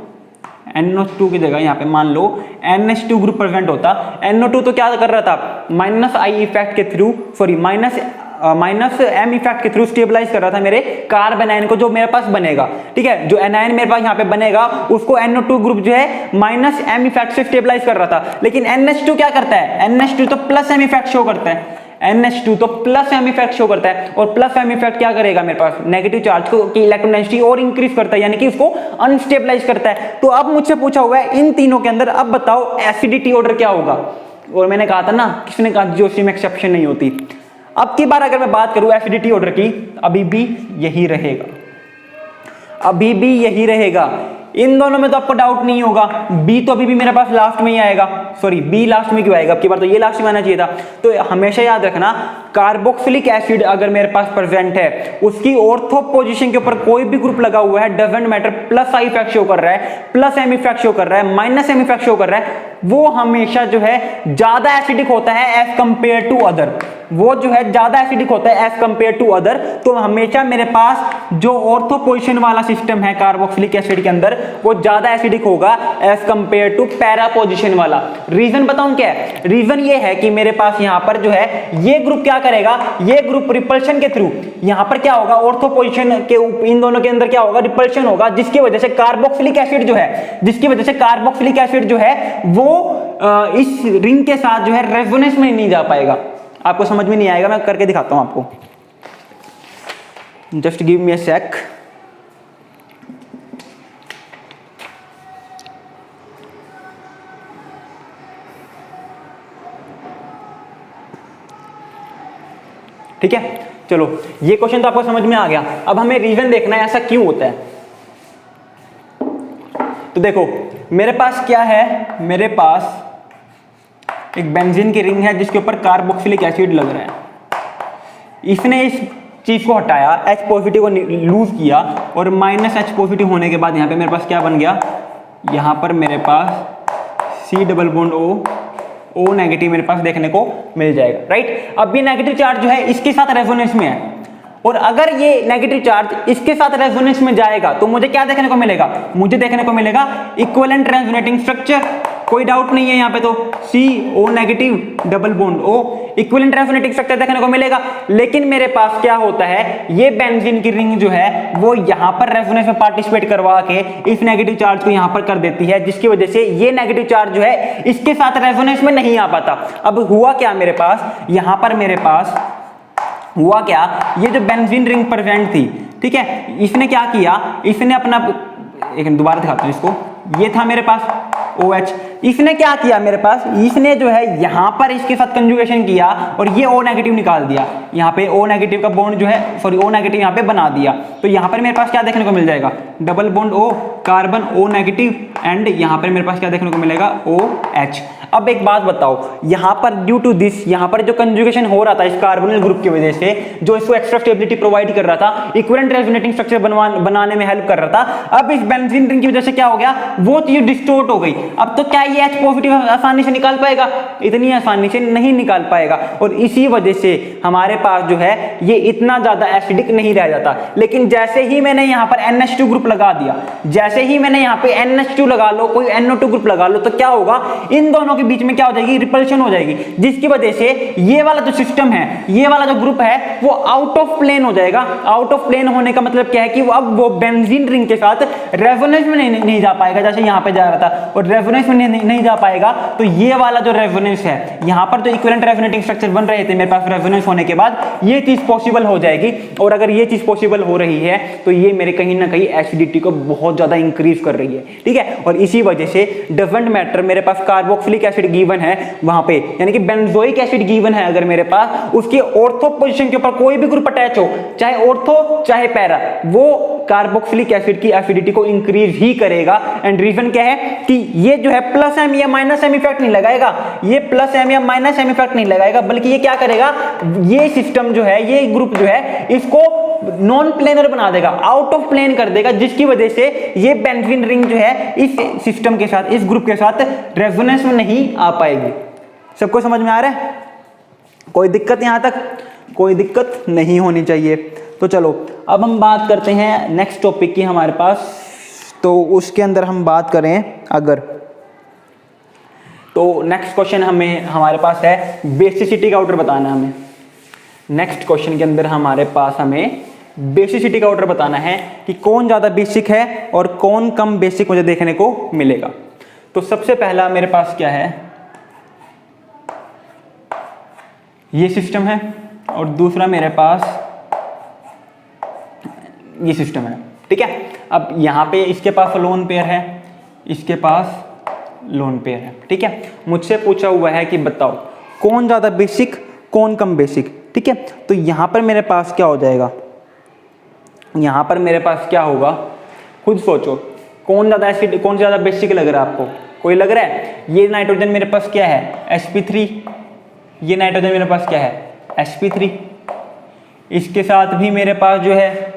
[SPEAKER 1] NO2 की जगह यहाँ पे मान लो NH2 ग्रुप प्रेजेंट होता। NO2 तो क्या कर रहा था, माइनस आई इफेक्ट के through, sorry minus M effect के थ्रू स्टेबलाइज कर रहा था मेरे कार्बन आयन को जो मेरे पास बनेगा। ठीक है, जो एनायन मेरे पास यहाँ पे बनेगा उसको NO2 ग्रुप जो है माइनस एम इफेक्ट से स्टेबलाइज कर रहा था। लेकिन NH2 क्या करता है, NH2 तो प्लस एम इफेक्ट शो करता है, NH2 तो प्लस एम इफेक्ट शो करता है, और प्लस एम इफेक्ट क्या करेगा मेरे पास, नेगेटिव चार्ज को की इलेक्ट्रॉन डेंसिटी और इंक्रीज करता है, यानी कि उसको अनस्टेबलाइज करता है। तो अब मुझसे पूछा हुआ है इन तीनों के अंदर, अब बताओ एसिडिटी ऑर्डर क्या होगा। और मैंने कहा था ना, किसने कहा जीओसी में एक्सेप्शन नहीं होती। अब की बार अगर मैं बात करूं एसिडिटी ऑर्डर की, अभी भी यही रहेगा, अभी भी यही रहेगा। इन दोनों में तो आपको डाउट नहीं होगा, बी तो अभी भी मेरे पास लास्ट में ही आएगा, सॉरी बी लास्ट में क्यों आएगा, अब की बार तो ये लास्ट में आना चाहिए था। तो हमेशा याद रखना, कार्बोक्सिलिक एसिड अगर मेरे पास प्रेजेंट है, उसकी ऑर्थो पोजीशन के ऊपर कोई भी ग्रुप लगा हुआ है, doesn't matter, plus I effect show कर रहा है, प्लस एम इफेक्ट शो कर रहा है, माइनस एम इफेक्ट शो कर रहा है, वो हमेशा जो है ज्यादा एसिडिक होता है एज कंपेयर टू अदर, वो जो है ज्यादा एसिडिक होता है एज कंपेयर टू अदर। तो हमेशा मेरे पास जो ऑर्थो पोजीशन वाला सिस्टम है कार्बोक्सिलिक एसिड के अंदर वो ज्यादा एसिडिक होगा as compare to para position वाला। रीजन बताऊं क्या है, रीजन ये है कि मेरे पास यहां पर जो है ये ग्रुप क्या करेगा, ये ग्रुप रिपल्शन के थ्रू यहां पर क्या होगा, ऑर्थो पोजीशन के इन दोनों के अंदर क्या होगा, रिपल्शन होगा, जिसकी वजह से कार्बोक्सिलिक एसिड जो है, जिसकी वजह से कार्बोक्सिलिक एसिड जो है वो इस रिंग के साथ जो है रेजोनेंस में नहीं जा पाएगा। आपको समझ में नहीं आएगा, मैं करके दिखाता हूं आपको, जस्ट गिव मी अ सेक। ठीक है, चलो ये क्वेश्चन तो आपको समझ में आ गया। अब हमें रीजन देखना है ऐसा क्यों होता है। तो देखो मेरे पास क्या है, मेरे पास एक बेंजीन की रिंग है जिसके ऊपर कार्बोक्सिलिक एसिड लग रहा है। इसने इस चीज को हटाया, H पॉजिटिव को लूज किया, और माइनस H पॉजिटिव होने के बाद यहाँ पे मेरे पास क्या बन गया, यहाँ पर मेरे पास C double bond O negative मेरे पास देखने को मिल जाएगा। राइट, अब ये नेगेटिव चार्ज जो है इसके साथ रेजोनेंस में है, और अगर ये नेगेटिव चार्ज इसके साथ रेजोनेंस में जाएगा तो मुझे क्या देखने को मिलेगा, मुझे देखने को मिलेगा इक्विवेलेंट रेजोनेटिंग स्ट्रक्चर। कोई डाउट नहीं है यहाँ पे, तो CO negative double bond O equivalent resonating structure देखने को मिलेगा। लेकिन मेरे पास क्या होता है, ये बेंजीन की रिंग जो है वो यहाँ पर रेजोनेंस में पार्टिसिपेट करवा के इस नेगेटिव चार्ज को यहाँ पर कर देती है, जिसकी वजह से ये नेगेटिव चार्ज जो है इसके साथ रेजोनेंस में नहीं आ पाता। अब हुआ क्या मेरे पास, यहाँ पर मेरे पास हुआ क्या, ये जो बेंजीन रिंग प्रेजेंट थी, ठीक है, इसने क्या किया, इसने अपना, एक दोबारा दिखाता हूं इसको, ये था मेरे पास OH, इसने क्या किया मेरे पास, इसने जो है यहाँ पर इसके साथ कंजुगेशन किया और ये O नेगेटिव निकाल दिया, यहाँ पे O नेगेटिव का बॉन्ड जो है, सॉरी O नेगेटिव यहाँ पे बना दिया। तो यहाँ पर मेरे पास क्या देखने को मिल जाएगा, double bond O, carbon O negative, and यहाँ पर मेरे पास क्या देखने को मिलेगा, OH। अब एक बात बताओ, यहाँ पर ड्यू टू दिस, यहाँ पर जो कंजुगेशन हो रहा था इस कार्बोनिल ग्रुप की वजह से, जो इसको एक्स्ट्रा स्टेबिलिटी प्रोवाइड कर रहा था, इक्विवेलेंट रेजोनेटिंग स्ट्रक्चर बनाने में हेल्प कर रहा था, अब इस बेंजीन रिंग की वजह से क्या हो गया, वो चीज डिस्टोर्ट हो गई। अब तो क्या ये H पॉजिटिव आसानी से निकाल पाएगा? इतनी आसानी से नहीं निकाल पाएगा, और इसी वजह से हमारे पास जो है ये इतना ज्यादा एसिडिक नहीं रह जाता। लेकिन जैसे ही मैंने यहाँ पर NH2 ग्रुप लगा दिया, जैसे ही मैंने यहाँ पे NH2 लगा लो, कोई NO2 ग्रुप लगा लो, तो क्या होगा, इन दोनों के बीच में क्या हो जाएगी, रिपल्शन हो जाएगी, जिसकी वजह से ये वाला जो सिस्टम है, ये वाला जो ग्रुप है, वो आउट ऑफ प्लेन हो जाएगा। आउट ऑफ प्लेन होने का मतलब क्या है कि अब वो बेंजीन रिंग के साथ रेजोनेंस में नहीं जा पाएगा, जैसे यहाँ पे जा रहा था, और रेजोनेंस में नहीं जा पाएगा। तो ये वाला जो रेजोनेंस है, यहाँ पर जो इक्विवेलेंट रेजोनेटिंग स्ट्रक्चर बन रहे थे मेरे पास, रेजोनेंस होने के बाद ये चीज पॉसिबल हो जाएगी। और अगर ये चीज पॉसिबल हो रही है तो ये मेरे कहीं ना कहीं एसिडिटी को बहुत ज्यादा इंक्रीज कर रही है, ठीक है। और इसी वजह से डजंट मैटर, मेरे पास कार्बोक्सिलिक एसिड गिवन है वहां पे, यानी कि बेंजोइक एसिड गिवन है अगर मेरे पास, उसके ऑर्थो पोजीशन के ऊपर कोई भी ग्रुप अटैच हो, चाहे ऑर्थो चाहे पैरा, वो कार्बोक्सिलिक एसिड की एसिडिटी को इंक्रीज ही करेगा। एंड रीजन क्या है कि ये जो है प्लस एम या माइनस एम इफेक्ट नहीं लगाएगा, ये प्लस एम या माइनस एम इफेक्ट नहीं लगाएगा, बल्कि ये क्या करेगा, ये सिस्टम जो है, ये ग्रुप जो है, इसको नॉन प्लेनर बना देगा, आउट ऑफ प्लेन कर देगा, जिसकी वजह से ये बेंजीन रिंग जो है इस सिस्टम के साथ, इस ग्रुप के साथ रेजोनेंस में नहीं आ पाएगी। सबको समझ में आ रहा है? कोई दिक्कत यहां तक? कोई दिक्कत नहीं होनी चाहिए। तो चलो अब हम बात करते हैं नेक्स्ट टॉपिक की हमारे पास। तो उसके अंदर हम बात करें अगर, तो नेक्स्ट क्वेश्चन हमारे पास है बेसिसिटी का ऑर्डर बताना हमें। नेक्स्ट क्वेश्चन के अंदर हमारे पास हमें बेसिसिटी का ऑर्डर बताना है कि कौन ज्यादा बेसिक है और कौन कम बेसिक मुझे देखने को मिलेगा। तो सबसे पहला मेरे पास क्या है, ये सिस्टम है, और दूसरा मेरे पास ये सिस्टम है, ठीक है। अब यहां पे इसके पास लोन पेयर है, इसके पास लोन पेयर है, ठीक है। मुझसे पूछा हुआ है कि बताओ कौन ज्यादा बेसिक कौन कम बेसिक, ठीक है। तो यहां पर मेरे पास क्या हो जाएगा, यहां पर मेरे पास क्या होगा, खुद सोचो, कौन ज्यादा एसिड कौन ज्यादा बेसिक लग रहा है आपको? कोई लग रहा है? ये नाइट्रोजन मेरे पास क्या है, sp3, ये नाइट्रोजन मेरे पास क्या है, sp3, इसके साथ भी मेरे पास जो है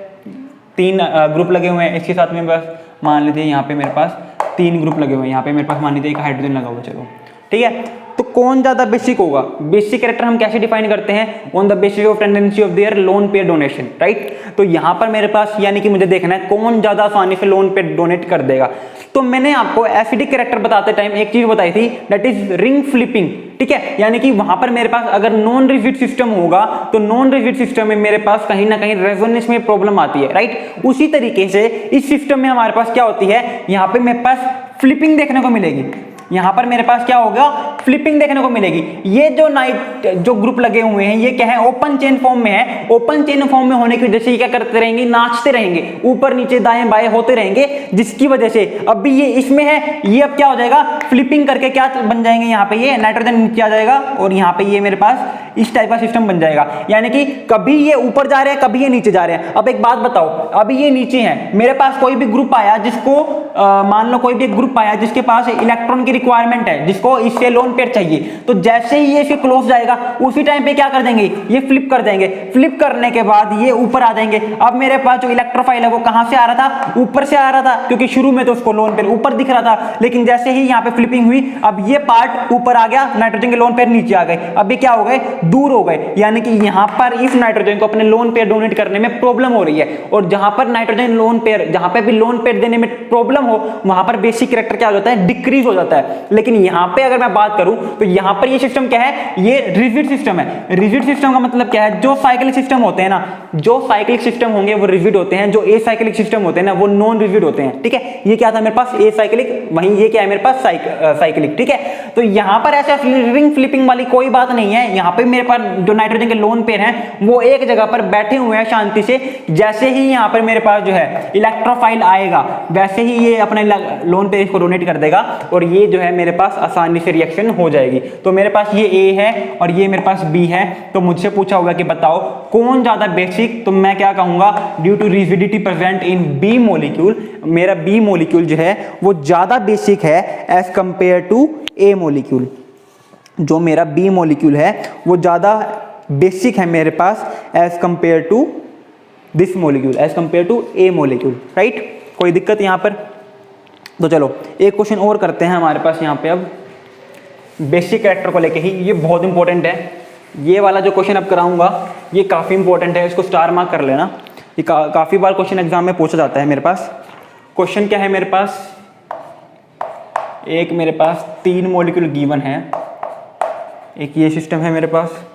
[SPEAKER 1] 3 ग्रुप लगे हुए हैं, इसके साथ में बस मान लीजिए यहाँ पे मेरे पास 3 ग्रुप लगे हुए हैं, यहाँ पे मेरे पास मान लीजिए एक हाइड्रोजन लगा हुआ, चलो ठीक है। तो कौन ज्यादा बेसिक होगा? बेसिक कैरेक्टर हम कैसे डिफाइन करते हैं? On the basis of tendency of their lone pair donation, right. तो यहाँ पर मेरे पास यानी कि मुझे देखना है कौन ज्यादा आसानी से लोन पेयर डोनेट कर देगा। तो मैंने आपको एसिडिक कैरेक्टर बताते टाइम एक चीज बताई थी, दैट इज रिंग फ्लिपिंग, ठीक है। यानी कि वहां पर मेरे पास अगर नॉन रिजिड सिस्टम होगा तो नॉन रिजिड सिस्टम में मेरे पास कहीं ना कहीं रेजोनेंस में प्रॉब्लम आती है, राइट। उसी तरीके से इस सिस्टम में हमारे पास क्या होती है, यहाँ पे मेरे पास फ्लिपिंग देखने को मिलेगी, यहां पर मेरे पास क्या होगा, फ्लिपिंग देखने को मिलेगी। ये जो ग्रुप लगे हुए हैं ये क्या है, ओपन चेन फॉर्म में है। ओपन चेन फॉर्म में होने की वजह से ये क्या करते रहेंगे, नाचते रहेंगे, ऊपर नीचे दाएं बाएं होते रहेंगे, जिसकी वजह से अब भी ये इसमें है, ये अब क्या हो जाएगा, फ्लिपिंग करके क्या बन जाएंगे, यहाँ पे ये नाइट्रोजन नीचे आ जाएगा और यहाँ पे ये मेरे पास इस टाइप का सिस्टम बन जाएगा। यानी कि कभी ये ऊपर जा रहे हैं, कभी ये नीचे जा रहे हैं। अब एक बात बताओ, अभी ये नीचे है, मेरे पास कोई भी ग्रुप आया जिसको मान लो कोई भी एक ग्रुप आया जिसके पास इलेक्ट्रॉन की रिक्वायरमेंट है, जिसको इससे लोन पेयर चाहिए, तो जैसे ही ये इसके क्लोज जाएगा उसी टाइम पे क्या कर देंगे, ये फ्लिप कर देंगे। फ्लिप करने के बाद ये ऊपर आ जाएंगे। अब मेरे पास जो इलेक्ट्रोफाइल है वो कहां से आ रहा था, ऊपर से आ रहा था, क्योंकि शुरू में तो उसको लोन पेयर ऊपर दिख रहा था, लेकिन जैसे ही यहाँ पे फ्लिपिंग हुई अब ये पार्ट ऊपर आ गया, नाइट्रोजन के लोन पेयर नीचे आ गए। अब ये क्या हो गए, दूर हो गए। यानी कि यहाँ पर इस नाइट्रोजन को अपने लोन पेयर डोनेट करने में प्रॉब्लम हो रही है, और जहां पर नाइट्रोजन लोन पेयर, जहां पे भी लोन पेयर देने में प्रॉब्लम हो वहां पर बेसिक कैरेक्टर क्या हो जाता है, डिक्रीज हो जाता है। लेकिन यहाँ पे अगर मैं बात करूं तो यहाँ पर ये सिस्टम क्या है, ये रिजिड सिस्टम है। रिजिड सिस्टम का मतलब क्या है, जो साइक्लिक सिस्टम होते हैं ना, जो साइक्लिक सिस्टम होंगे वो रिजिड होते हैं, जो एसाइक्लिक सिस्टम होते हैं ना वो नॉन रिजिड होते हैं, ठीक है। ये क्या था मेरे पास, एसाइक्लिक, वहीं ये क्या है मेरे पास, साइक्लिक, ठीक है। तो यहाँ पर ऐसा रिंग फ्लिपिंग वाली कोई बात नहीं है। यहाँ पे मेरे पास जो नाइट्रोजन के लोन पेयर हैं वो एक जगह पर बैठे हुए हैं शांति से। जैसे ही यहाँ पर मेरे पास जो है इलेक्ट्रोफाइल आएगा वैसे ही ये अपने लोन पेयर को डोनेट कर देगा, और ये जो है मेरे पास आसानी से रिएक्शन हो जाएगी। तो मेरे पास ये ए है और ये मेरे पास बी है। तो मुझसे पूछा होगा कि बताओ कौन ज्यादा बेसिक, तो मैं क्या कहूंगा, due to rigidity present in B molecule, मेरा बी मॉलिक्यूल जो है वो ज्यादा बेसिक है as compare to A molecule. जो मेरा बी मॉलिक्यूल है वो ज़्यादा बेसिक है मेरे पास as compare to this molecule, as compare to A molecule, right. कोई दिक्कत यहाँ पर? तो चलो एक क्वेश्चन और करते हैं हमारे पास यहाँ पे अब बेसिक कैरेक्टर को लेके ही, ये बहुत इंपॉर्टेंट है। ये वाला जो क्वेश्चन अब कराऊंगा ये काफ़ी इंपॉर्टेंट है, इसको स्टार मार्क कर लेना। ये काफ़ी बार क्वेश्चन एग्जाम में पूछा जाता है मेरे पास। क्वेश्चन क्या है मेरे पास, एक मेरे पास 3 मॉलिक्यूल गिवन है, एक ये सिस्टम है मेरे पास,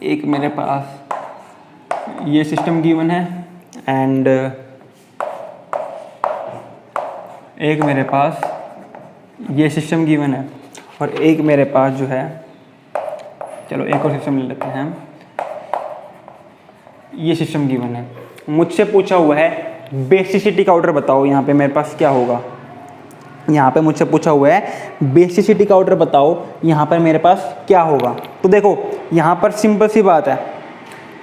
[SPEAKER 1] एक मेरे पास ये सिस्टम गिवन है, एंड एक मेरे पास ये सिस्टम गिवन है, और एक मेरे पास जो है, चलो एक और सिस्टम ले लेते हैं हम, ये सिस्टम गिवन है। मुझसे पूछा हुआ है बेसिसिटी का ऑर्डर बताओ, यहाँ पे मेरे पास क्या होगा। यहाँ पे मुझसे पूछा हुआ है बेसिसिटी का ऑर्डर बताओ, यहाँ पर मेरे पास क्या होगा। तो देखो यहाँ पर सिंपल सी बात है,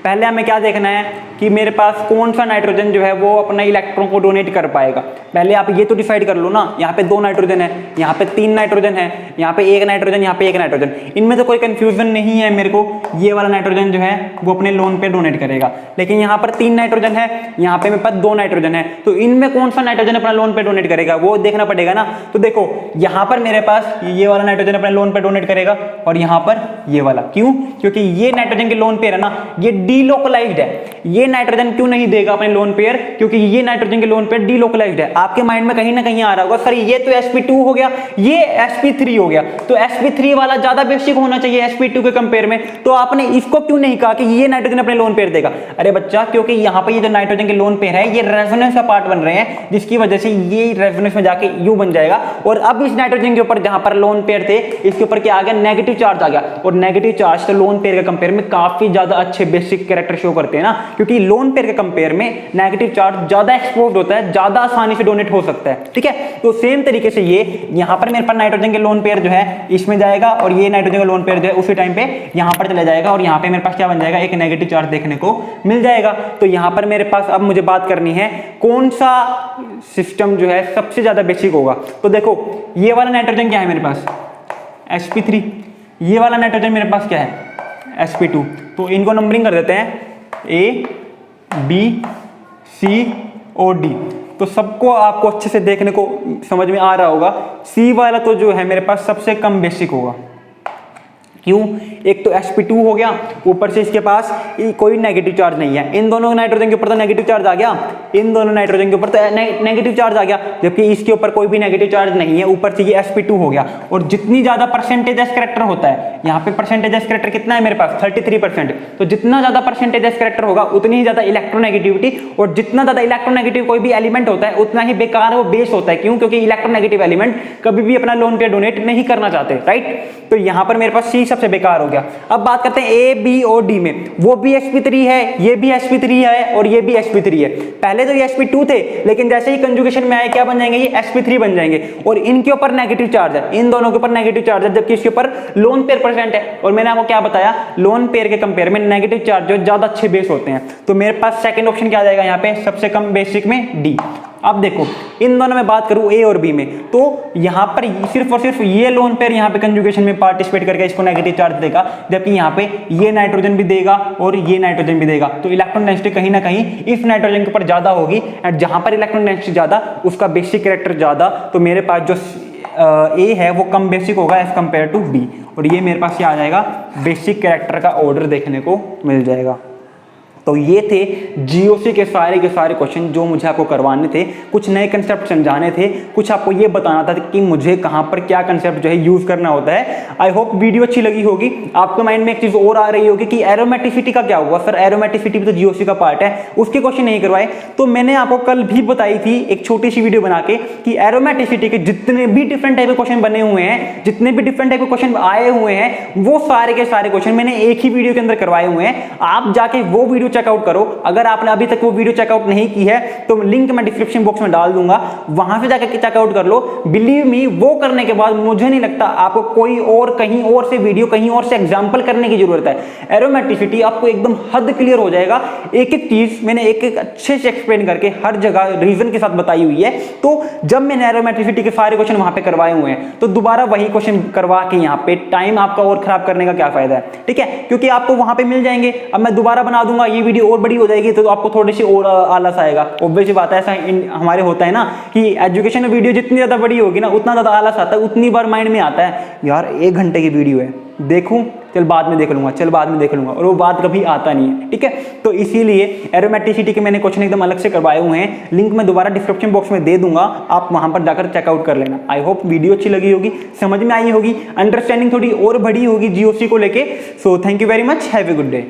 [SPEAKER 1] पहले हमें क्या देखना है कि मेरे पास कौन सा नाइट्रोजन जो है वो अपना इलेक्ट्रॉन को डोनेट कर पाएगा। पहले आप ये तो डिसाइड कर लो ना, यहाँ पे 2 नाइट्रोजन है, यहाँ पे 3 नाइट्रोजन है, यहाँ पे 1 नाइट्रोजन, यहाँ पे 1 नाइट्रोजन, इनमें तो कोई कंफ्यूजन नहीं है मेरे को। ये वाला नाइट्रोजन जो है वो अपने लोन पे डोनेट करेगा, लेकिन यहाँ पर 3 नाइट्रोजन है, यहाँ पे मेरे पास 2 नाइट्रोजन है, तो इनमें कौन सा नाइट्रोजन अपना लोन पे डोनेट करेगा वो देखना पड़ेगा ना। तो देखो यहाँ पर मेरे पास ये वाला नाइट्रोजन अपने लोन पे डोनेट करेगा, और यहाँ पर ये वाला, क्यों? क्योंकि ये नाइट्रोजन के लोन पेयर है ना, ये डीलोकलाइज्ड है। ये नाइट्रोजन क्यों नहीं देगा अपने लोन पेयर? क्योंकि ये नाइट्रोजन के लोन पेयर डीलोकलाइज्ड है। आपके माइंड में कहीं ना कहीं आ रहा होगा, सर ये तो sp2 हो गया, ये sp3 हो गया, तो sp3 वाला ज्यादा बेसिक होना चाहिए sp2 के कंपेयर में, तो आपने इसको क्यों नहीं कहा कि ये नाइट्रोजन अपने लोन पेयर देगा? अरे बच्चा, क्योंकि यहाँ पे ये जो नाइट्रोजन के लोन पेयर है ये रेजोनेंस का पार्ट बन रहे हैं, जिसकी वजह से ये रेजोनेंस में जाके यू बन जाएगा, और अब इस नाइट्रोजन के ऊपर जहां पर लोन पेयर थे इसके ऊपर क्या आ गया, नेगेटिव चार्ज आ गया, और नेगेटिव चार्ज तो लोन पेयर के कंपेयर में काफी ज्यादा अच्छे बेसिक कैरेक्टर शो करते हैं ना, क्योंकि लोन पेयर के कंपेयर में नेगेटिव चार्ज ज्यादा एक्सपोज्ड होता है, ज्यादा आसानी से डोनेट हो सकता है, ठीक है। तो सेम तरीके से ये यहाँ पर मेरे पास नाइट्रोजन के लोन पेयर जो है इसमें जाएगा, और ये नाइट्रोजन का लोन पेयर जो है उसी टाइम पे यहाँ पर चला जाएगा, और यहाँ पे मेरे पास क्या बन जाएगा, एक नेगेटिव चार्ज देखने को मिल जाएगा। तो यहाँ पर मेरे पास अब मुझे बात करनी है कौन सा सिस्टम जो है सबसे ज्यादा बेसिक होगा। तो देखो ये वाला नाइट्रोजन क्या है मेरे पास, sp3, ये वाला नाइट्रोजन मेरे पास क्या है, sp2। तो इनको नंबरिंग कर देते हैं A, B, C और D। तो सबको आपको अच्छे से देखने को समझ में आ रहा होगा, C वाला तो जो है मेरे पास सबसे कम बेसिक होगा। क्यों? एक तो sp2 हो गया, ऊपर से इसके पास कोई नेगेटिव चार्ज नहीं है, इन दोनों नाइट्रोजन के ऊपर तो नेगेटिव चार्ज आ गया, इन दोनों नाइट्रोजन के ऊपर तो नेगेटिव चार्ज आ गया, जबकि इसके ऊपर कोई भी नेगेटिव चार्ज नहीं है, ऊपर से ये sp2 हो गया। और जितनी ज्यादा परसेंटेज एस कैरेक्टर होता है, यहाँ पे परसेंटेज एस कैरेक्टर कितना है मेरे पास, 33%। तो जितना ज्यादा परसेंटेज एस कैरेक्टर होगा उतनी ही ज्यादा इलेक्ट्रोनेगेटिविटी, और जितना ज्यादा इलेक्ट्रोनेगेटिव कोई भी एलिमेंट होता है उतना ही बेकार वो बेस होता है। क्यों? क्योंकि इलेक्ट्रोनेगेटिव एलिमेंट कभी भी अपना लोन पेयर डोनेट नहीं करना चाहते, राइट। तो यहाँ पर मेरे पास C सबसे बेकार हो गया। अब बात करते हैं A, B और D में, वो भी sp3 है, ये भी sp3 है, और ये भी sp3 है। पहले तो ये sp2 थे, लेकिन जैसे ही कंजुगेशन में आए क्या बन जाएंगे, ये sp3 बन जाएंगे, और इनके ऊपर नेगेटिव चार्ज है, इन दोनों के ऊपर नेगेटिव चार्ज है, जबकि इसके ऊपर लोन पेयर प्रेजेंट है। और मैंने आपको क्या बताया, लोन पेयर के कंपेयर में नेगेटिव चार्ज जो ज्यादा अच्छे बेस होते हैं। तो मेरे पास सेकंड ऑप्शन क्या आ जाएगा यहाँ पे, सबसे कम बेसिक में D। अब देखो इन दोनों में बात करूं A और B में, तो यहाँ पर सिर्फ और सिर्फ ये लोन पेयर यहाँ पे कंजुगेशन में पार्टिसिपेट करके इसको नेगेटिव चार्ज देगा, जबकि यहाँ पे ये नाइट्रोजन भी देगा और ये नाइट्रोजन भी देगा। तो इलेक्ट्रॉन डेंसिटी कहीं ना कहीं इस नाइट्रोजन के ऊपर ज्यादा होगी, एंड जहां पर इलेक्ट्रॉन डेंसिटी ज्यादा उसका बेसिक कैरेक्टर ज्यादा। तो मेरे पास जो A है वो कम बेसिक होगा एज कंपेयर टू B, और ये मेरे पास क्या आ जाएगा, बेसिक कैरेक्टर का ऑर्डर देखने को मिल जाएगा। तो ये थे जीओसी के सारे क्वेश्चन जो मुझे आपको करवाने थे, कुछ नए कंसेप्ट समझाने थे, कुछ आपको ये बताना था कि मुझे कहाँ पर क्या कंसेप्ट जो है यूज करना होता है। आई होप वीडियो अच्छी लगी होगी। आपके माइंड में एक चीज और आ रही होगी कि एरोमेटिसिटी का क्या हुआ, सर एरोमेटिसिटी भी तो जीओसी का पार्ट है, उसके क्वेश्चन नहीं करवाए। तो मैंने आपको कल भी बताई थी एक छोटी सी वीडियो बना के कि एरोमेटिसिटी के जितने भी डिफरेंट टाइप के क्वेश्चन बने हुए हैं, जितने भी डिफरेंट टाइप के क्वेश्चन आए हुए हैं, वो सारे के सारे क्वेश्चन मैंने एक ही वीडियो के अंदर करवाए हुए हैं। आप जाके वो वीडियो चेकआउट करो। अगर आपने अभी तक वो वीडियो चेकआउट नहीं की है तो लिंक मैं डिस्क्रिप्शन बॉक्स में डाल दूंगा, वहां से जाकर चेकआउट कर लो। बिलीव मी, वो करने के बाद मुझे नहीं लगता आपको कोई और कहीं और से वीडियो, कहीं और से एग्जांपल करने की जरूरत है। एरोमेटिसिटी आपको एकदम हद क्लियर हो जाएगा। एक एक चीज मैंने एक एक अच्छे से एक्सप्लेन करके हर जगह रीजन के साथ बताई हुई है। तो जब मैंने एरोमेटिसिटी के सारे क्वेश्चन वहां पे करवाए हुए हैं तो दोबारा वही क्वेश्चन करवा के यहाँ पे टाइम आपका और खराब करने का क्या फायदा है, ठीक है? क्योंकि आपको वहां पे मिल जाएंगे। अब मैं दोबारा बना दूंगा, ये वीडियो और बड़ी हो जाएगी तो आपको थोड़ी सी और आलस आएगा। ऑब्वियस बात है, ऐसा हमारे होता है ना कि एजुकेशन में वीडियो जितनी ज्यादा बड़ी होगी ना उतना ज्यादा आलस आता है। उतनी बार माइंड में आता है यार 1 घंटे की वीडियो है, देखूं, चल बाद में देख लूंगा, चल बाद में देख लूंगा, और वो बात कभी आता नहीं है, ठीक है? तो इसीलिए एरोमेटिसिटी के मैंने क्वेश्चन एकदम अलग से करवाए हुए हैं। लिंक मैं दोबारा डिस्क्रिप्शन बॉक्स में दे दूंगा, आप वहां पर जाकर चेकआउट कर लेना। आई होप वीडियो अच्छी लगी होगी, समझ में आई होगी, अंडरस्टैंडिंग थोड़ी और बड़ी होगी जीओसी को लेके। So thank you very much, have a good day.